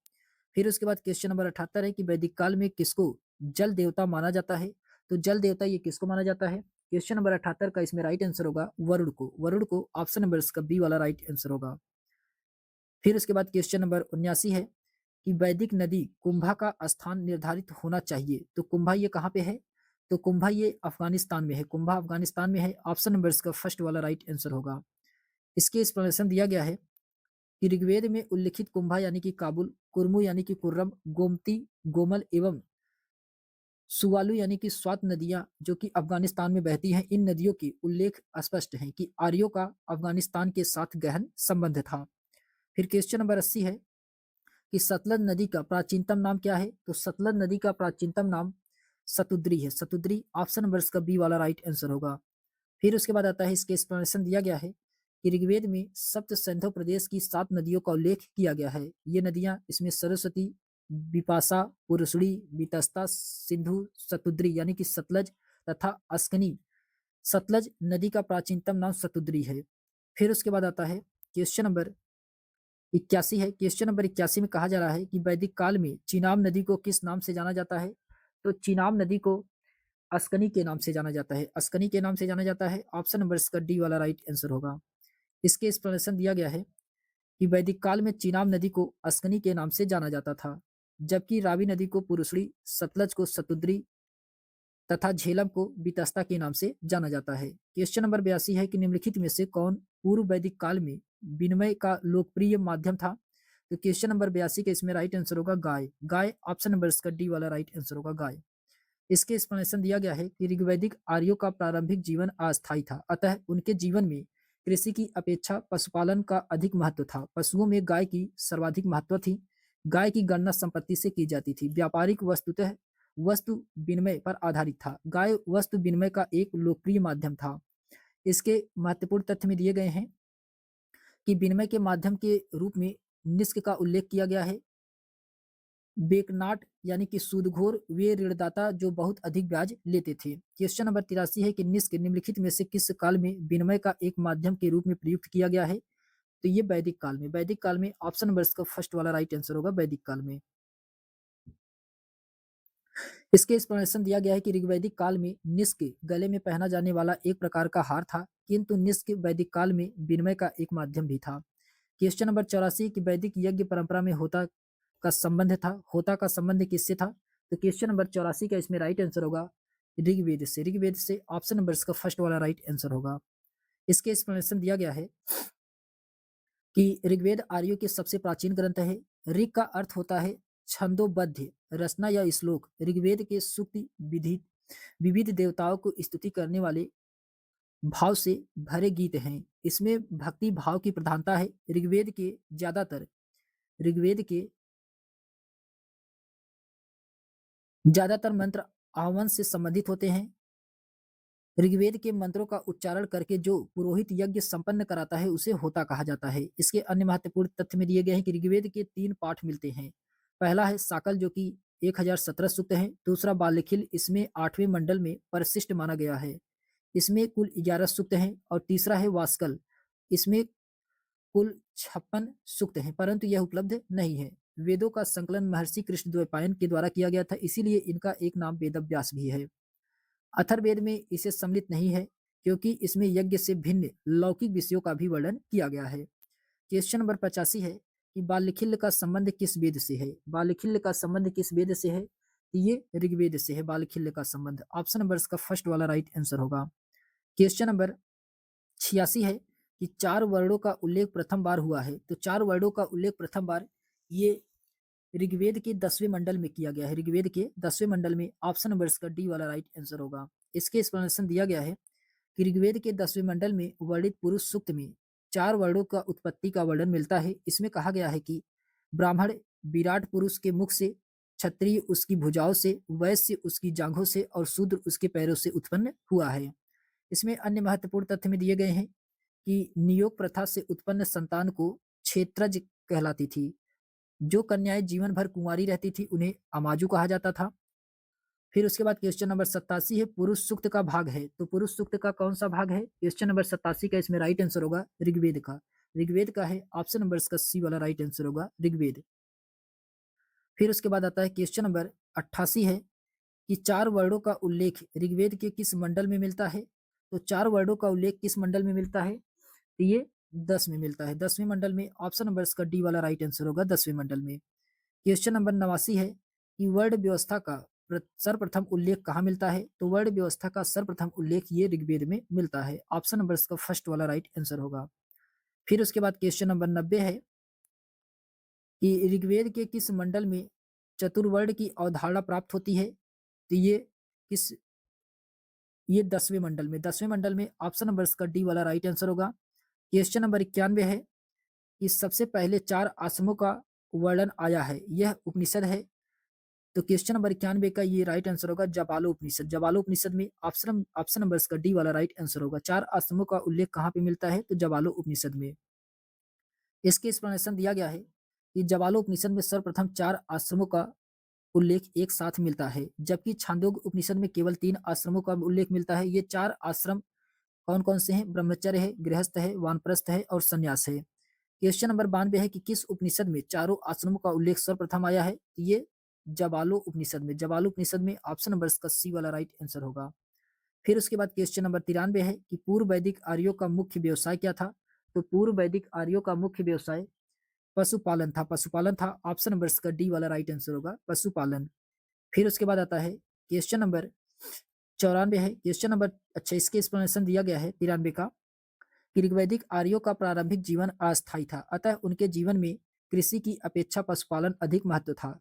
Speaker 1: फिर उसके बाद क्वेश्चन नंबर 78 है कि वैदिक काल में किसको जल देवता माना जाता है? तो जल देवता ये किसको माना जाता है? क्वेश्चन नंबर 78 का इसमें राइट आंसर होगा वरुण को। वरुण को, ऑप्शन नंबर इसका बी वाला राइट आंसर होगा। फिर उसके बाद क्वेश्चन नंबर 79 है कि वैदिक नदी कुंभा का स्थान निर्धारित होना चाहिए। तो कुंभा ये कहाँ पे है? तो कुंभा ये अफगानिस्तान में है। कुंभा अफगानिस्तान में है। ऑप्शन नंबर इसका फर्स्ट वाला राइट आंसर होगा। इसके एक्सप्लेनेशन दिया गया है कि ऋग्वेद में उल्लिखित कुंभा यानी कि काबुल, कुर्मु यानी कि कुर्रम, गोमती, गोमल एवं सुवालू यानी कि स्वात नदियां जो कि अफगानिस्तान में बहती हैं, इन नदियों की उल्लेख स्पष्ट है कि आर्यों का अफगानिस्तान के साथ गहन संबंध था। फिर क्वेश्चन नंबर 80 है कि सतलज नदी का प्राचीनतम नाम क्या है? तो सतलज नदी का प्राचीनतम नाम सतुद्री है। सतुद्री, ऑप्शन नंबर इसका बी वाला राइट आंसर होगा। फिर उसके बाद आता है, इसके एक्सप्लेनेशन दिया गया है कि ऋग्वेद में सप्त सिंधु प्रदेश की 7 नदियों का उल्लेख किया गया है। ये नदियां, इसमें सरस्वती, बिपाशा, पुरुषड़ी, वितस्ता, सिंधु, सतुद्री यानी कि सतलज तथा अस्कनी। सतलज नदी का प्राचीनतम नाम सतुद्री है। फिर उसके बाद आता है क्वेश्चन नंबर 81 है। क्वेश्चन नंबर 81 में कहा जा रहा है कि वैदिक काल में चिनाब नदी को किस नाम से जाना जाता है? तो चिनाब नदी को अस्कनी के नाम से जाना जाता है। अस्कनी के नाम से जाना जाता है। ऑप्शन नंबर इसका डी वाला राइट आंसर होगा। इसके एक्सप्लेनेशन दिया गया है कि वैदिक काल में चिनाब नदी को अस्कनी के नाम से जाना जाता था, जबकि रावी नदी को पुरुषड़ी, सतलज को सतुद्री तथा झेलम को बीतस्ता के नाम से जाना जाता है। क्वेश्चन नंबर 82 है कि निम्नलिखित में से कौन पूर्व वैदिक काल में विनिमय का लोकप्रिय माध्यम था? तो क्वेश्चन नंबर 82 का इसमें राइट आंसर होगा गाय। गाय, ऑप्शन नंबर इसका डी वाला राइट आंसर होगा गाय। इसके एक्सप्लेनेशन दिया गया है कि ऋग्वैदिक आर्यों का प्रारंभिक जीवन अस्थायी था, अतः उनके जीवन में कृषि की अपेक्षा पशुपालन का अधिक महत्व था। पशुओं में गाय की सर्वाधिक महत्व थी। गाय की गणना संपत्ति से की जाती थी। व्यापारिक वस्तुतः वस्तु विनिमय पर आधारित था। गाय वस्तु विनिमय का एक लोकप्रिय माध्यम था। इसके महत्वपूर्ण तथ्य में दिए गए हैं कि विनिमय के माध्यम के रूप में निष्क का उल्लेख किया गया है। बेकनाट यानी कि सूदखोर वे ऋणदाता जो बहुत अधिक ब्याज लेते थे। क्वेश्चन नंबर 83 है कि निष्क निम्नलिखित में से किस काल में विनिमय का एक माध्यम के रूप में प्रयुक्त किया गया है? तो ये वैदिक काल में। वैदिक काल में, ऑप्शन नंबर इसका फर्स्ट वाला राइट आंसर होगा वैदिक काल में। इसके एक्सप्लेनेशन दिया गया है कि ऋग्वैदिक काल में निष्क गले में पहना जाने वाला एक प्रकार का हार था, किंतु निष्क वैदिक काल में विनिमय का एक माध्यम भी था। क्वेश्चन नंबर 84 की वैदिक यज्ञ परंपरा में होता का संबंध किससे था? तो क्वेश्चन नंबर 84 का इसमें राइट आंसर होगा ऋग्वेद से। ऋग्वेद से, ऑप्शन नंबर इसका फर्स्ट वाला राइट आंसर होगा। इसके एक्सप्लेनेशन दिया गया है कि ऋग्वेद आर्यों के सबसे प्राचीन ग्रंथ है। ऋग का अर्थ होता है छंदोबद्ध रचना या श्लोक। ऋग्वेद के सूक्त विधि विविध देवताओं को स्तुति करने वाले भाव से भरे गीत हैं। इसमें भक्ति भाव की प्रधानता है। ऋग्वेद के ज़्यादातर मंत्र आह्वान से संबंधित होते हैं। ऋग्वेद के मंत्रों का उच्चारण करके जो पुरोहित यज्ञ संपन्न कराता है उसे होता कहा जाता है। इसके अन्य महत्वपूर्ण तथ्य में दिए गए हैं कि ऋग्वेद के 3 पाठ मिलते हैं। पहला है साकल जो कि 1017 सूक्त है। दूसरा बालखिल, इसमें 8वें मंडल में परिशिष्ट माना गया है। इसमें कुल 11 सूक्त हैं। और तीसरा है वास्कल, इसमें कुल 56 सूक्त हैं, परंतु यह उपलब्ध नहीं है। वेदों का संकलन महर्षि कृष्णद्वैपायन के द्वारा किया गया था, इसीलिए इनका एक नाम वेदव्यास भी है। अथर्ववेद में इसे सम्मिलित नहीं है, क्योंकि इसमें यज्ञ से भिन्न लौकिक विषयों का भी वर्णन किया गया है। क्वेश्चन नंबर 85 है कि बाल्यखिल्य का संबंध किस वेद से है? बाल्यखिल्य का संबंध किस वेद से है? तो ये ऋग्वेद से है बाल्यखिल्य का संबंध। ऑप्शन नंबर इसका फर्स्ट वाला राइट आंसर होगा। क्वेश्चन नंबर 86 है कि 4 वर्णों का उल्लेख प्रथम बार हुआ है। तो 4 वर्णों का उल्लेख प्रथम बार ये ऋग्वेद के 10वें मंडल में किया गया है। ऋग्वेद के 10वें मंडल में ऑप्शन नंबर इसका डी वाला राइट आंसर होगा। इसके एक्सप्लेनेशन दिया गया है कि ऋग्वेद के 10वें मंडल में वर्णित पुरुष सूक्त में 4 वर्णों का उत्पत्ति का वर्णन मिलता है। इसमें कहा गया है कि ब्राह्मण विराट पुरुष के मुख से, क्षत्रिय उसकी भुजाओं से, वैश्य उसकी जांघों से और शूद्र उसके पैरों से उत्पन्न हुआ है। इसमें अन्य महत्वपूर्ण तथ्य में दिए गए हैं कि नियोग प्रथा से उत्पन्न संतान को क्षेत्रज कहलाती थी। जो कन्याएं जीवन भर कुंवारी रहती थी उन्हें अमाजु कहा जाता था। फिर उसके बाद क्वेश्चन नंबर 87 है पुरुष सूक्त का भाग है। तो पुरुष सूक्त का कौन सा भाग है? क्वेश्चन नंबर 87 का इसमें राइट आंसर होगा ऋग्वेद का। ऋग्वेद का है, ऑप्शन नंबर इसका सी वाला राइट आंसर होगा ऋग्वेद। फिर उसके बाद आता है क्वेश्चन नंबर 88 है कि 4 वर्णों का उल्लेख ऋग्वेद के किस मंडल में मिलता है? तो 4 वर्णों का उल्लेख किस मंडल में मिलता है? तो ये 10 में मिलता है। 10वें मंडल में ऑप्शन नंबर इसका डी वाला राइट आंसर होगा 10वें मंडल में। क्वेश्चन नंबर 89 है कि वर्ण व्यवस्था का सर्वप्रथम उल्लेख कहाँ मिलता है? तो वर्ण व्यवस्था का सर्वप्रथम उल्लेख ये ऋग्वेद में मिलता है। ऑप्शन नंबर इसका फर्स्ट वाला राइट आंसर होगा। फिर उसके बाद क्वेश्चन नंबर 90 है कि ऋग्वेद के किस मंडल में चतुर्वर्ण की अवधारणा प्राप्त होती है? तो ये 10वें मंडल में ऑप्शन नंबर इसका डी वाला राइट आंसर होगा। क्वेश्चन नंबर 91 है कि सबसे पहले 4 आश्रमों का वर्णन आया है, यह उपनिषद है। तो क्वेश्चन नंबर 91 का ये राइट आंसर होगा जबालो उपनिषद। जबालो उपनिषद में ऑप्शन ऑप्शन नंबर इसका डी वाला राइट आंसर होगा। 4 आश्रमों का उल्लेख कहाँ पे मिलता है? तो जबालो उपनिषद में। इसके एक्सप्लेनेशन दिया गया है कि जबालो उपनिषद में सर्वप्रथम 4 आश्रमों का उल्लेख एक साथ मिलता है, जबकि छांदोग्य उपनिषद में केवल 3 आश्रमों का उल्लेख मिलता है। ये 4 आश्रम कौन कौन से हैं? ब्रह्मचर्य है, गृहस्थ है, वानप्रस्थ है और संन्यास है। क्वेश्चन नंबर 92 है कि किस उपनिषद में चारों आश्रमों का उल्लेख सर्वप्रथम आया है? तो ये जबालो उपनिषद में। जबालो उपनिषद में ऑप्शन नंबर इसका सी वाला राइट आंसर होगा। फिर उसके बाद क्वेश्चन नंबर 93 है कि पूर्व वैदिक आर्यों का मुख्य व्यवसाय क्या था? तो पूर्व वैदिक आर्यों का मुख्य व्यवसाय पशुपालन था। पशुपालन था, ऑप्शन नंबर इसका डी वाला राइट आंसर होगा पशुपालन। फिर उसके बाद आता है क्वेश्चन नंबर 94 है। क्वेश्चन नंबर अच्छा इसके एक्सप्लेनेशन दिया गया है 93 का कि ऋग्वैदिक आर्यों का प्रारंभिक जीवन अस्थायी था, अतः उनके जीवन में कृषि की अपेक्षा पशुपालन अधिक महत्व था।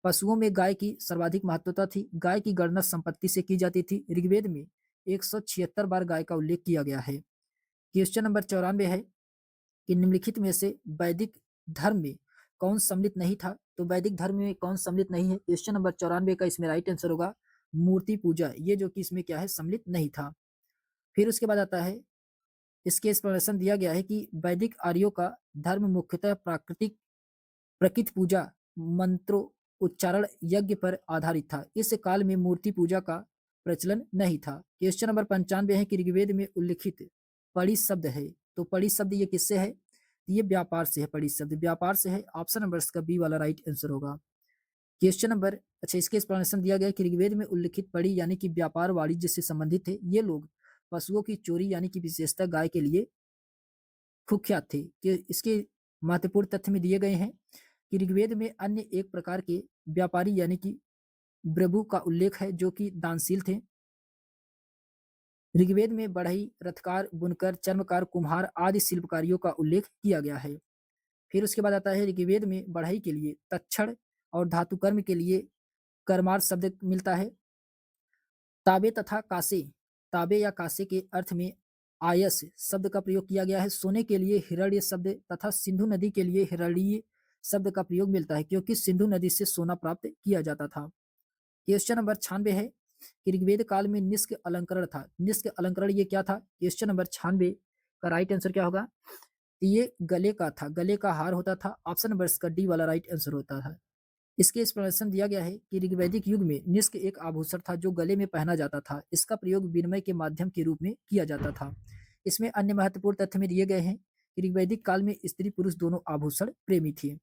Speaker 1: पशुओं में गाय की सर्वाधिक महत्वता थी। गाय की गणना संपत्ति से की जाती थी। ऋग्वेद में 176 बार गाय का उल्लेख किया गया है। क्वेश्चन नंबर 94 है कि निम्नलिखित में से वैदिक धर्म में कौन सम्मिलित नहीं था? तो वैदिक धर्म में कौन सम्मिलित नहीं है? क्वेश्चन नंबर 94 का इसमें राइट आंसर होगा मूर्ति पूजा, ये जो कि इसमें क्या है सम्मिलित नहीं था। फिर उसके बाद आता है इसके एक्सप्लेनेशन दिया गया है कि वैदिक आर्यों का धर्म मुख्यतः प्राकृतिक प्रकृति पूजा, मंत्रों उच्चारण, यज्ञ पर आधारित था। इस काल में मूर्ति पूजा का प्रचलन नहीं था। क्वेश्चन नंबर 95 है कि ऋग्वेद में उल्लिखित पड़ी शब्द है। तो पड़ी शब्द ये किससे है? ये व्यापार से है। पड़ी शब्द व्यापार से है, ऑप्शन नंबर इसका बी वाला राइट आंसर होगा। क्वेश्चन नंबर अच्छा इसके एक्सप्लेनेशन दिया गया है कि ऋग्वेद में उल्लिखित पड़ी यानी कि व्यापार वाणिज्य से संबंधित थे। ये लोग पशुओं की चोरी यानी कि विशेषतः गाय के लिए कुख्यात थे। कि इसके महत्वपूर्ण तथ्य में दिए गए हैं कि ऋग्वेद में अन्य एक प्रकार के व्यापारी यानी कि ब्रभु का उल्लेख है जो कि दानशील थे। ऋग्वेद में बढ़ई, रथकार, बुनकर, चर्मकार, कुम्हार आदि शिल्पकारियों का उल्लेख किया गया है। फिर उसके बाद आता है ऋग्वेद में बढ़ई के लिए तक्षण और धातुकर्म के लिए कर्मार शब्द मिलता है। ताबे तथा कासे तांबे या कांसे के अर्थ में आयस शब्द का प्रयोग किया गया है। सोने के लिए हिरण्य शब्द तथा सिंधु नदी के लिए हिरण्य शब्द का प्रयोग मिलता है, क्योंकि सिंधु नदी से सोना प्राप्त किया जाता था। क्वेश्चन नंबर 96 है कि ऋग्वेद काल में निष्क अलंकरण था। निष्क अलंकरण ये क्या था? क्वेश्चन नंबर 96 का राइट आंसर क्या होगा? ये गले का था, गले का हार होता था। ऑप्शन नंबर इसका डी वाला राइट आंसर होता है। इसके एक्सप्लेनेशन दिया गया है कि ऋग्वैदिक युग में निष्क एक आभूषण था जो गले में पहना जाता था। इसका प्रयोग विनिमय के माध्यम के रूप में किया जाता था। इसमें अन्य महत्वपूर्ण तथ्य में दिए गए हैं कि ऋग्वैदिक काल में स्त्री पुरुष दोनों आभूषण प्रेमी थे।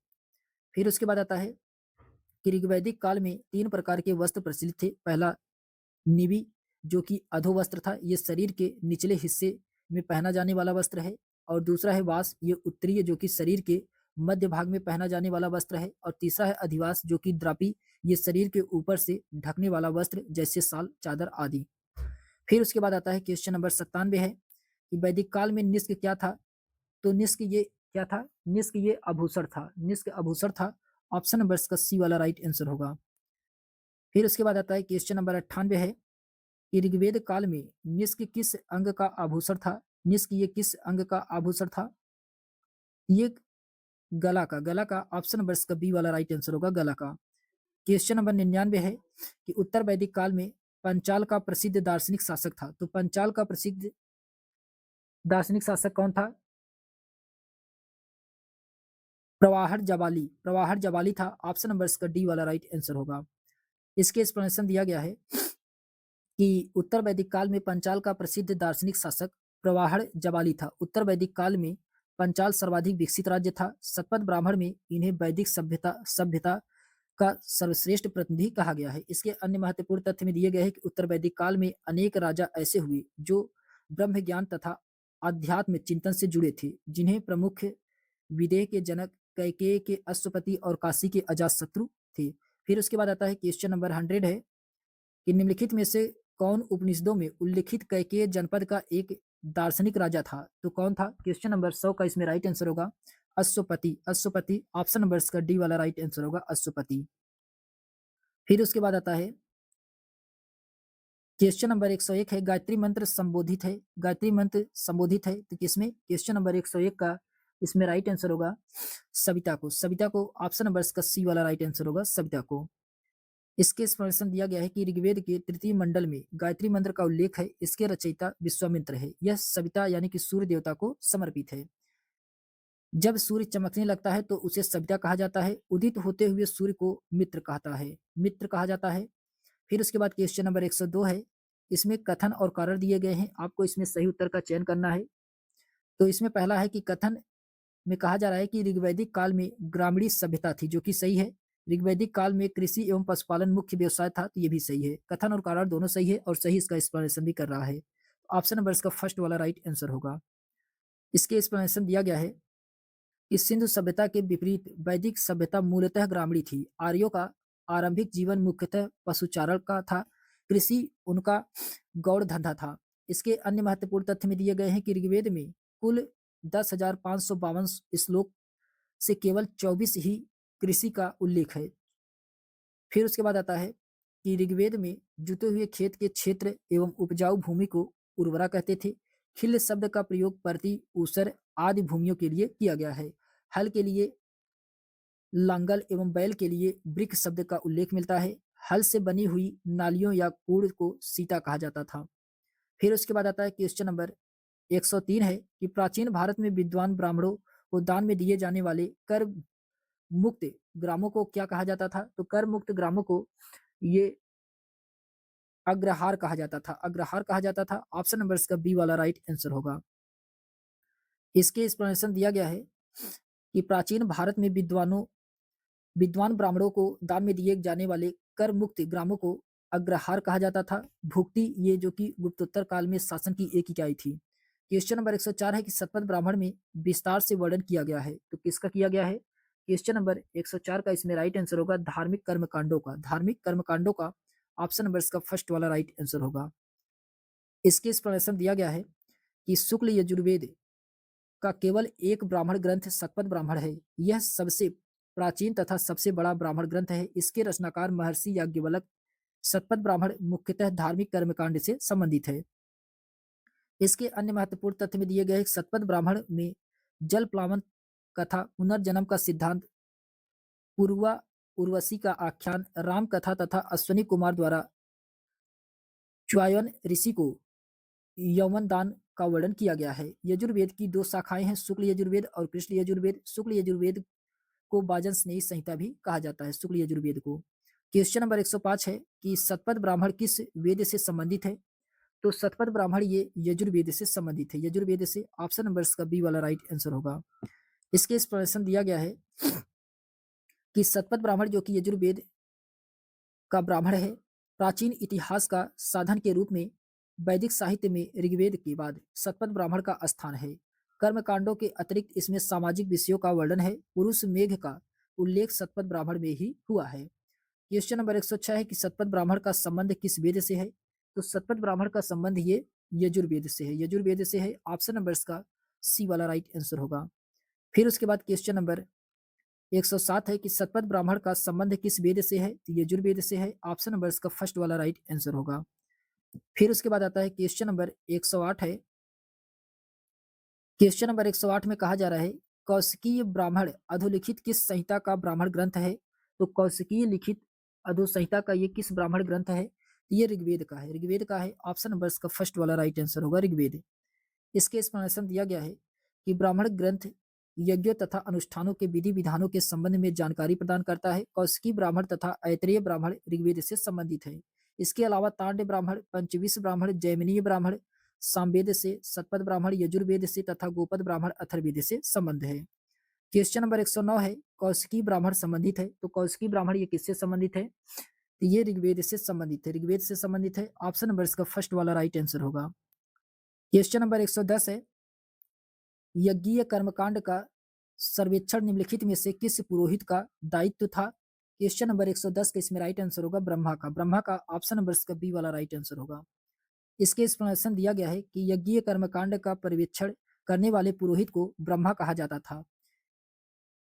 Speaker 1: फिर उसके बाद आता है कि ऋग्वैदिक काल में 3 प्रकार के वस्त्र प्रचलित थे। पहला निवि, जो कि अधोवस्त्र था, ये शरीर के निचले हिस्से में पहना जाने वाला वस्त्र है। और दूसरा है वास, ये उत्तरीय, जो कि शरीर के मध्य भाग में पहना जाने वाला वस्त्र है। और तीसरा है अधिवास, जो कि द्रापी, ये शरीर के ऊपर से ढकने वाला वस्त्र, जैसे शाल, चादर आदि। फिर उसके बाद आता है क्वेश्चन नंबर 97 है कि वैदिक काल में निष्क क्या था? तो निष्क ये क्या था? निष्क ये आभूषण था। निष्क आभूषण था। ऑप्शन नंबर इसका सी वाला राइट आंसर होगा। फिर उसके बाद आता है क्वेश्चन नंबर 98 है कि ऋग्वेद काल में निष्क किस अंग का आभूषण था? निष्क ये किस अंग का आभूषण था? ये गला का ऑप्शन नंबर इसका बी वाला राइट आंसर होगा, गला का। क्वेश्चन नंबर 99 है कि उत्तर वैदिक काल में पंचाल का प्रसिद्ध दार्शनिक शासक था। तो पंचाल का प्रसिद्ध दार्शनिक शासक कौन था? प्रवाहर जबाली था। ऑप्शन नंबर इसका डी वाला राइट आंसर होगा। इसके एक्सप्लेनेशन दिया गया है कि उत्तर वैदिक काल में पंचाल का प्रसिद्ध दार्शनिक शासक प्रवाहर जबाली था। उत्तर वैदिक काल में पंचाल सर्वाधिक विकसित राज्य था। शतपथ ब्राह्मण में इन्हें वैदिक सभ्यता सभ्यता का सर्वश्रेष्ठ प्रतिनिधि कहा गया है। इसके अन्य महत्वपूर्ण तथ्य में दिए गए हैं कि उत्तर वैदिक काल में अनेक राजा ऐसे हुए जो ब्रह्म ज्ञान तथा आध्यात्म चिंतन से जुड़े थे, जिन्हें प्रमुख विदेह के जनक, कैकेय के अश्वपति और काशी के अजातशत्रु थे। फिर उसके बाद आता है क्वेश्चन नंबर 100 है कि निम्नलिखित में से कौन उपनिषदों में उल्लिखित कैकेय जनपद का एक दार्शनिक राजा था? तो कौन था? क्वेश्चन नंबर 100 का इसमें राइट आंसर होगा अश्वपति। अश्वपति ऑप्शन नंबर इसका डी वाला राइट आंसर होगा, अश्वपति। फिर उसके बाद आता है क्वेश्चन नंबर 101 है गायत्री मंत्र संबोधित है। गायत्री मंत्र संबोधित है तो किसमें? क्वेश्चन नंबर 101 का इसमें राइट आंसर होगा सविता को। सविता को ऑप्शन नंबर इसका सी वाला राइट आंसर होगा, सविता को। इसके स्मरण दिया गया है कि ऋग्वेद के तृतीय मंडल में गायत्री मंत्र का उल्लेख है। इसके रचयिता विश्वामित्र है। यह सविता यानी कि सूर्य देवता को समर्पित है। जब सूर्य चमकने लगता है तो उसे सविता कहा जाता है। उदित होते हुए सूर्य को मित्र कहा जाता है। फिर उसके बाद क्वेश्चन नंबर 102 है। इसमें कथन और कारण दिए गए हैं। आपको इसमें सही उत्तर का चयन करना है। तो इसमें पहला है कि कथन में कहा जा रहा है कि ऋग्वैदिक काल में ग्रामीण सभ्यता थी, जो कि सही है। ऋग्वैदिक काल में कृषि एवं पशुपालन मुख्य व्यवसाय था, तो ये भी सही है। कथन और कारण दोनों सही है और सही इसका एक्सप्लेनेशन भी कर रहा है। ऑप्शन नंबर इसका फर्स्ट वाला राइट आंसर होगा। इसके एक्सप्लेनेशन दिया गया है कि सिंधु सभ्यता के विपरीत वैदिक सभ्यता मूलतः ग्रामीण थी। आर्यों का आरंभिक जीवन मुख्यतः पशुचारण का था। कृषि उनका गौड़ धंधा था। इसके अन्य महत्वपूर्ण तथ्य में दिए गए हैं कि ऋग्वेद में कुल 10,552 श्लोक से केवल 24 ही कृषि का उल्लेख है। फिर उसके बाद आता है कि ऋग्वेद में जुते हुए खेत के क्षेत्र एवं उपजाऊ भूमि को उर्वरा कहते थे। खिल शब्द का प्रयोग प्रति ऊसर आदि भूमियों के लिए किया गया है। हल के लिए लांगल एवं बैल के लिए वृक्ष शब्द का उल्लेख मिलता है। हल से बनी हुई नालियों या कूड़ को सीता कहा जाता था। फिर उसके बाद आता है क्वेश्चन नंबर 103 है कि प्राचीन भारत में विद्वान ब्राह्मणों को दान में दिए जाने वाले कर मुक्त ग्रामों को क्या कहा जाता था? तो कर मुक्त ग्रामों को ये अग्रहार कहा जाता था। अग्रहार कहा जाता था। ऑप्शन नंबर इसका बी वाला राइट आंसर होगा। इसके एक्सप्लेनेशन दिया गया है कि प्राचीन भारत में विद्वान ब्राह्मणों को दान में दिए जाने वाले कर मुक्त ग्रामों को अग्रहार कहा जाता था। भुक्ति ये जो कि गुप्तोत्तर काल में शासन की एक इकाई थी। क्वेश्चन नंबर 104 है कि शतपथ ब्राह्मण में विस्तार से वर्णन किया गया है। तो किसका किया गया है? क्वेश्चन नंबर 104 का इसमें राइट आंसर होगा धार्मिक कर्मकांडों का। धार्मिक कर्मकांडों का ऑप्शन नंबर इसका फर्स्ट वाला राइट आंसर होगा। इसके एक्सप्लेनेशन दिया गया है कि शुक्ल यजुर्वेद का केवल एक ब्राह्मण ग्रंथ शतपथ ब्राह्मण है। यह सबसे प्राचीन तथा सबसे बड़ा ब्राह्मण ग्रंथ है। इसके रचनाकार महर्षि याज्ञवल्क। शतपथ ब्राह्मण मुख्यतः धार्मिक कर्मकांड से संबंधित है। इसके अन्य महत्वपूर्ण तथ्य में दिए गए शतपथ ब्राह्मण में जल प्लावन कथा, पुनर्जन्म का सिद्धांत, पूर्वा उर्वशी का आख्यान, राम कथा तथा अश्विनी कुमार द्वारा च्वायन ऋषि को यौवन दान का वर्णन किया गया है। यजुर्वेद की दो शाखाएं हैं, शुक्ल यजुर्वेद और कृष्ण यजुर्वेद। शुक्ल यजुर्वेद को वाजन स्नेही संहिता भी कहा जाता है, शुक्ल यजुर्वेद को। क्वेश्चन नंबर 105 है कि शतपथ ब्राह्मण किस वेद से संबंधित है? तो शतपथ ब्राह्मण ये यजुर्वेद से संबंधित है, यजुर्वेद से। ऑप्शन नंबर इसका बी वाला राइट आंसर होगा। इसके एक्सप्लेनेशन दिया गया है कि शतपथ ब्राह्मण जो कि यजुर्वेद का ब्राह्मण है, प्राचीन इतिहास का साधन के रूप में वैदिक साहित्य में ऋग्वेद के बाद शतपथ ब्राह्मण का स्थान है। कर्मकांडों के अतिरिक्त इसमें सामाजिक विषयों का वर्णन है। पुरुष मेघ का उल्लेख शतपथ ब्राह्मण में ही हुआ है। क्वेश्चन नंबर 106 है कि शतपथ ब्राह्मण का संबंध किस वेद से है? तो शतपथ ब्राह्मण का संबंध ये यजुर्वेद से है, यजुर्वेद से है। ऑप्शन नंबर इसका सी वाला राइट आंसर होगा। फिर उसके बाद क्वेश्चन नंबर 107 है कि शतपथ ब्राह्मण का संबंध किस वेद से है? तो यजुर्वेद से है। ऑप्शन नंबर इसका फर्स्ट वाला राइट आंसर होगा। फिर उसके बाद आता है क्वेश्चन नंबर 108 है। क्वेश्चन नंबर 108 में कहा जा रहा है कौशिकीय ब्राह्मण अधोलिखित किस संहिता का ब्राह्मण ग्रंथ है? तो कौशिकीय लिखित अधो संहिता का ये किस ब्राह्मण ग्रंथ है? ये ऋग्वेद का है, ऋग्वेद का है। ऑप्शन नंबर इसका फर्स्ट वाला राइट आंसर होगा, ऋग्वेद। इसके एक्सप्लेनेशन दिया गया है कि ब्राह्मण ग्रंथ यज्ञों तथा अनुष्ठानों के विधि विधानों के संबंध में जानकारी प्रदान करता है। कौशिकी ब्राह्मण तथा ऐतरेय ब्राह्मण ऋग्वेद से संबंधित है। इसके अलावा तांड्य ब्राह्मण, पंचविश ब्राह्मण, जैमिनीय ब्राह्मण सामवेद से, शतपथ ब्राह्मण यजुर्वेद से तथा गोपद ब्राह्मण अथर्ववेद से संबंध है। क्वेश्चन नंबर 109 है कौशिकी ब्राह्मण संबंधित है। तो कौशिकी ब्राह्मण ये किससे संबंधित है? तो ये ऋग्वेद से संबंधित है, ऋग्वेद से संबंधित है। ऑप्शन नंबर इसका फर्स्ट वाला राइट आंसर होगा। क्वेश्चन नंबर 110 है यज्ञीय कर्मकांड का सर्वेक्षण निम्नलिखित में से किस पुरोहित का दायित्व था? क्वेश्चन नंबर 110 का इसमें राइट आंसर होगा ब्रह्मा का, ब्रह्मा का। ऑप्शन नंबर इसका बी वाला राइट आंसर होगा। इसके एक्सप्लेनेशन दिया गया है कि यज्ञीय कर्मकांड का पर्यवेक्षण करने वाले पुरोहित को ब्रह्मा कहा जाता था।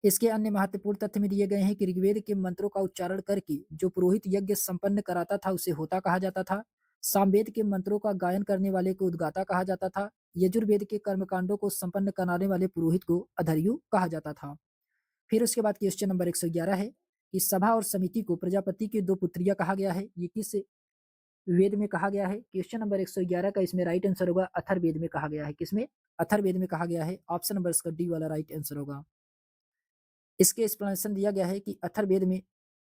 Speaker 1: इसके अन्य महत्वपूर्ण तथ्य में दिए गए हैं कि ऋग्वेद के मंत्रों का उच्चारण करके जो पुरोहित यज्ञ संपन्न कराता था उसे होता कहा जाता था। सामवेद के मंत्रों का गायन करने वाले को उद्गाता कहा जाता था। यजुर्वेद के कर्मकांडों को संपन्न कराने वाले पुरोहित को अधर्यु कहा जाता था। फिर उसके बाद क्वेश्चन नंबर 111 है कि सभा और समिति को प्रजापति की दो पुत्रियां कहा गया है, ये किस वेद में कहा गया है? क्वेश्चन नंबर 111 का इसमें राइट आंसर होगा अथर्ववेद में कहा गया है। किसमें? अथर्ववेद में कहा गया है। ऑप्शन नंबर इसका डी वाला राइट आंसर होगा। इसके एक्सप्लेनेशन दिया गया है कि अथर्ववेद में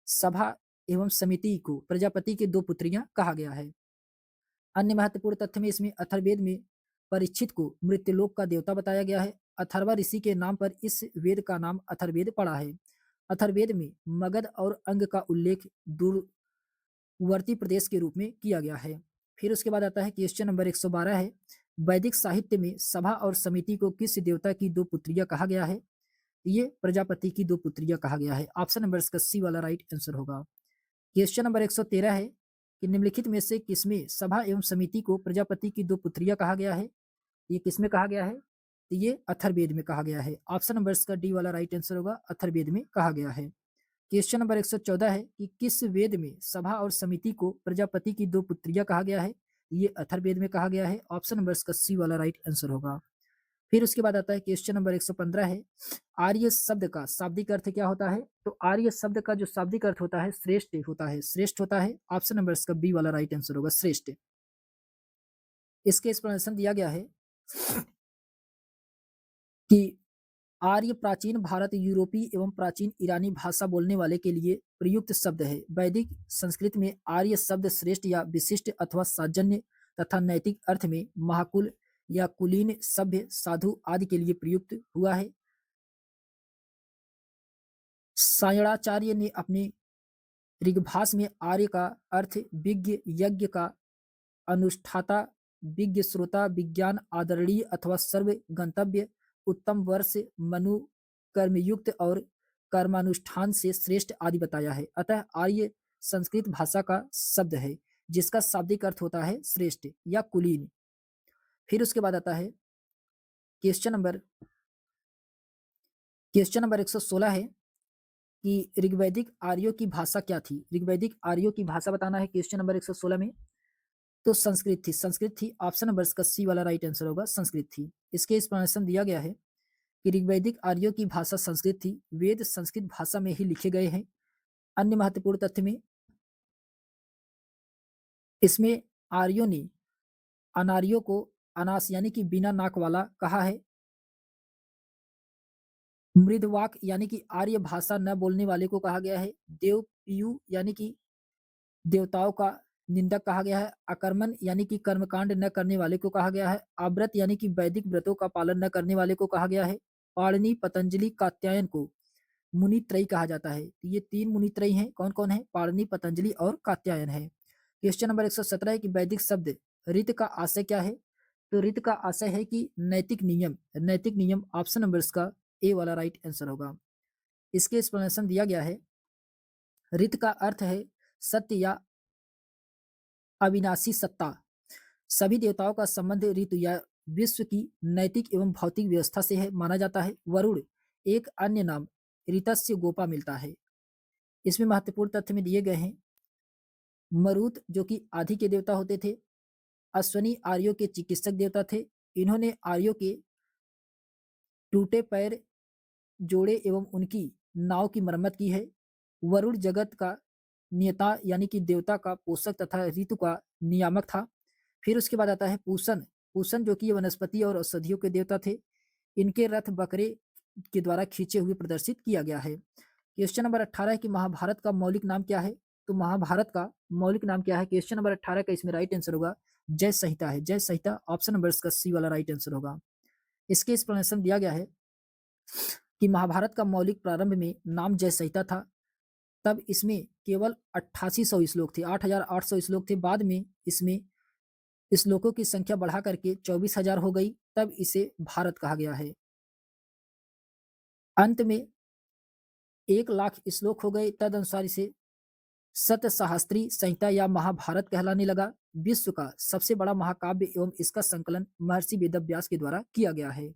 Speaker 1: सभा एवं समिति को प्रजापति की दो पुत्रियां कहा गया है। अन्य महत्वपूर्ण तथ्य में इसमें अथर्ववेद में परीक्षित को मृत्युलोक का देवता बताया गया है। अथर्वा ऋषि के नाम पर इस वेद का नाम अथर्ववेद पड़ा है। अथर्ववेद में मगध और अंग का उल्लेख दूरवर्ती प्रदेश के रूप में किया गया है। फिर उसके बाद आता है क्वेश्चन नंबर 112 है वैदिक साहित्य में सभा और समिति को किस देवता की दो पुत्रियां कहा गया है? ये प्रजापति की दो पुत्रियां कहा गया है। ऑप्शन नंबर इसका सी वाला राइट आंसर होगा। क्वेश्चन नंबर 113 है कि निम्नलिखित में से किसमें सभा एवं समिति को प्रजापति की दो पुत्रियां कहा गया है? ये किसमें कहा गया है? तो ये अथर्ववेद में कहा गया है। ऑप्शन नंबर इसका डी वाला राइट आंसर होगा, अथर्ववेद में कहा गया है। क्वेश्चन नंबर 114 है कि किस वेद में सभा और समिति को प्रजापति की दो पुत्रियां कहा गया है? ये अथर्ववेद में कहा गया है। ऑप्शन नंबर इसका सी वाला राइट आंसर होगा। फिर उसके बाद आता है क्वेश्चन नंबर 115 है आर्य शब्द का शाब्दिक अर्थ क्या होता है? तो आर्य शब्द का जो शाब्दिक अर्थ होता है श्रेष्ठ होता है, श्रेष्ठ होता है। ऑप्शन नंबर इसका बी वाला राइट आंसर होगा, श्रेष्ठ। इसके एक्सप्लेनेशन दिया गया है कि आर्य प्राचीन भारत, यूरोपीय एवं प्राचीन ईरानी भाषा बोलने वाले के लिए प्रयुक्त शब्द है। वैदिक संस्कृत में आर्य शब्द श्रेष्ठ या विशिष्ट अथवा साजन्य तथा नैतिक अर्थ में महाकुल या कुलीन, सभ्य, साधु आदि के लिए प्रयुक्त हुआ है। सायणाचार्य ने अपने ऋग्भाष में आर्य का अर्थ विज्ञ, यज्ञ का अनुष्ठाता, विज्ञ श्रोता, विज्ञान आदरणीय अथवा सर्व गंतव्य, उत्तम वर्ष, मनु, कर्मयुक्त और कर्मानुष्ठान से श्रेष्ठ आदि बताया है। अतः आर्य संस्कृत भाषा का शब्द है जिसका शाब्दिक अर्थ होता है श्रेष्ठ या कुलीन। फिर उसके बाद आता है क्वेश्चन नंबर 116 है कि ऋग्वैदिक आर्यों की भाषा क्या थी? ऋग्वैदिक आर्यों की भाषा बताना है क्वेश्चन नंबर 116 में। तो संस्कृत थी। ऑप्शन नंबर इसका सी वाला राइट आंसर होगा, संस्कृत थी। इसके एक्सप्लेनेशन दिया गया है कि ऋग्वैदिक आर्यों की भाषा संस्कृत थी। वेद संस्कृत भाषा में ही लिखे गए हैं। अन्य महत्वपूर्ण तथ्य में इसमें आर्यों ने अनार्यों को अनास यानी कि बिना नाक वाला कहा है। मृदवाक यानी कि आर्य भाषा न बोलने वाले को कहा गया है। देवपीयू यानी कि देवताओं का निंदक कहा गया है। अकर्मण यानी कि कर्मकांड न करने वाले को कहा गया है। अव्रत यानी कि वैदिक व्रतों का पालन न करने वाले को कहा गया है। पाणिनि, पतंजलि, कात्यायन को मुनित्रयी कहा जाता है। तो ये 3 मुनित्रयी हैं। कौन-कौन है? पाणिनि, पतंजलि और कात्यायन है। क्वेश्चन नंबर 117 है कि वैदिक शब्द ऋत का आशय क्या है? तो ऋत का आशय है कि नैतिक नियम। नैतिक नियम ऑप्शन नंबर इसका ए वाला राइट आंसर होगा। इसके एक्सप्लेनेशन दिया गया है। ऋत का अर्थ है सत्य या अविनाशी सत्ता। सभी देवताओं का संबंध ऋतु या विश्व की नैतिक एवं भौतिक व्यवस्था से है माना जाता है। वरुण एक अन्य नाम ऋतस्य गोपा मिलता है। इसमें महत्वपूर्ण तथ्य में दिए गए हैं। मरुत जो कि आदि के देवता होते थे। अश्वनी आर्यों के चिकित्सक देवता थे। इन्होंने आर्यों के टूटे पैर जोड़े एवं उनकी नाव की मरम्मत की है। वरुण जगत का नियता यानी कि देवता का पोषक तथा ऋतु का नियामक था। फिर उसके बाद आता है पूषण। पूषण जो कि ये वनस्पति और औषधियों के देवता थे। इनके रथ बकरे के द्वारा खींचे हुए प्रदर्शित किया गया है। क्वेश्चन नंबर 18 है कि महाभारत का मौलिक नाम क्या है? तो महाभारत का मौलिक नाम क्या है? क्वेश्चन नंबर 18 का इसमें राइट आंसर होगा जय संहिता है। जय संहिता ऑप्शन नंबर इसका सी वाला राइट आंसर होगा। इसके एक्सप्लेनेशन दिया गया है कि महाभारत का मौलिक प्रारंभ में नाम जय संहिता था। तब इसमें केवल 8800 श्लोक थे, 8800 श्लोक थे। बाद में इसमें श्लोकों की संख्या बढ़ा करके 24,000 हो गई। तब इसे भारत कहा गया है। अंत में 1,00,000 श्लोक हो गए। तदनुसार इसे सतसहस्त्री संहिता या महाभारत कहलाने लगा। विश्व का सबसे बड़ा महाकाव्य एवं इसका संकलन महर्षि वेदव्यास के द्वारा किया गया है।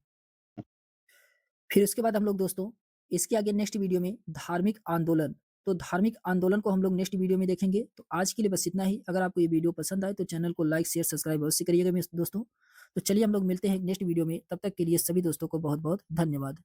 Speaker 1: फिर उसके बाद हम लोग दोस्तों इसके आगे नेक्स्ट वीडियो में धार्मिक आंदोलन, तो धार्मिक आंदोलन को हम लोग नेक्स्ट वीडियो में देखेंगे। तो आज के लिए बस इतना ही। अगर आपको ये वीडियो पसंद आए तो चैनल को लाइक शेयर सब्सक्राइब अवश्य करिएगा मेरे दोस्तों। तो चलिए हम लोग मिलते हैं नेक्स्ट वीडियो में। तब तक के लिए सभी दोस्तों को बहुत बहुत धन्यवाद।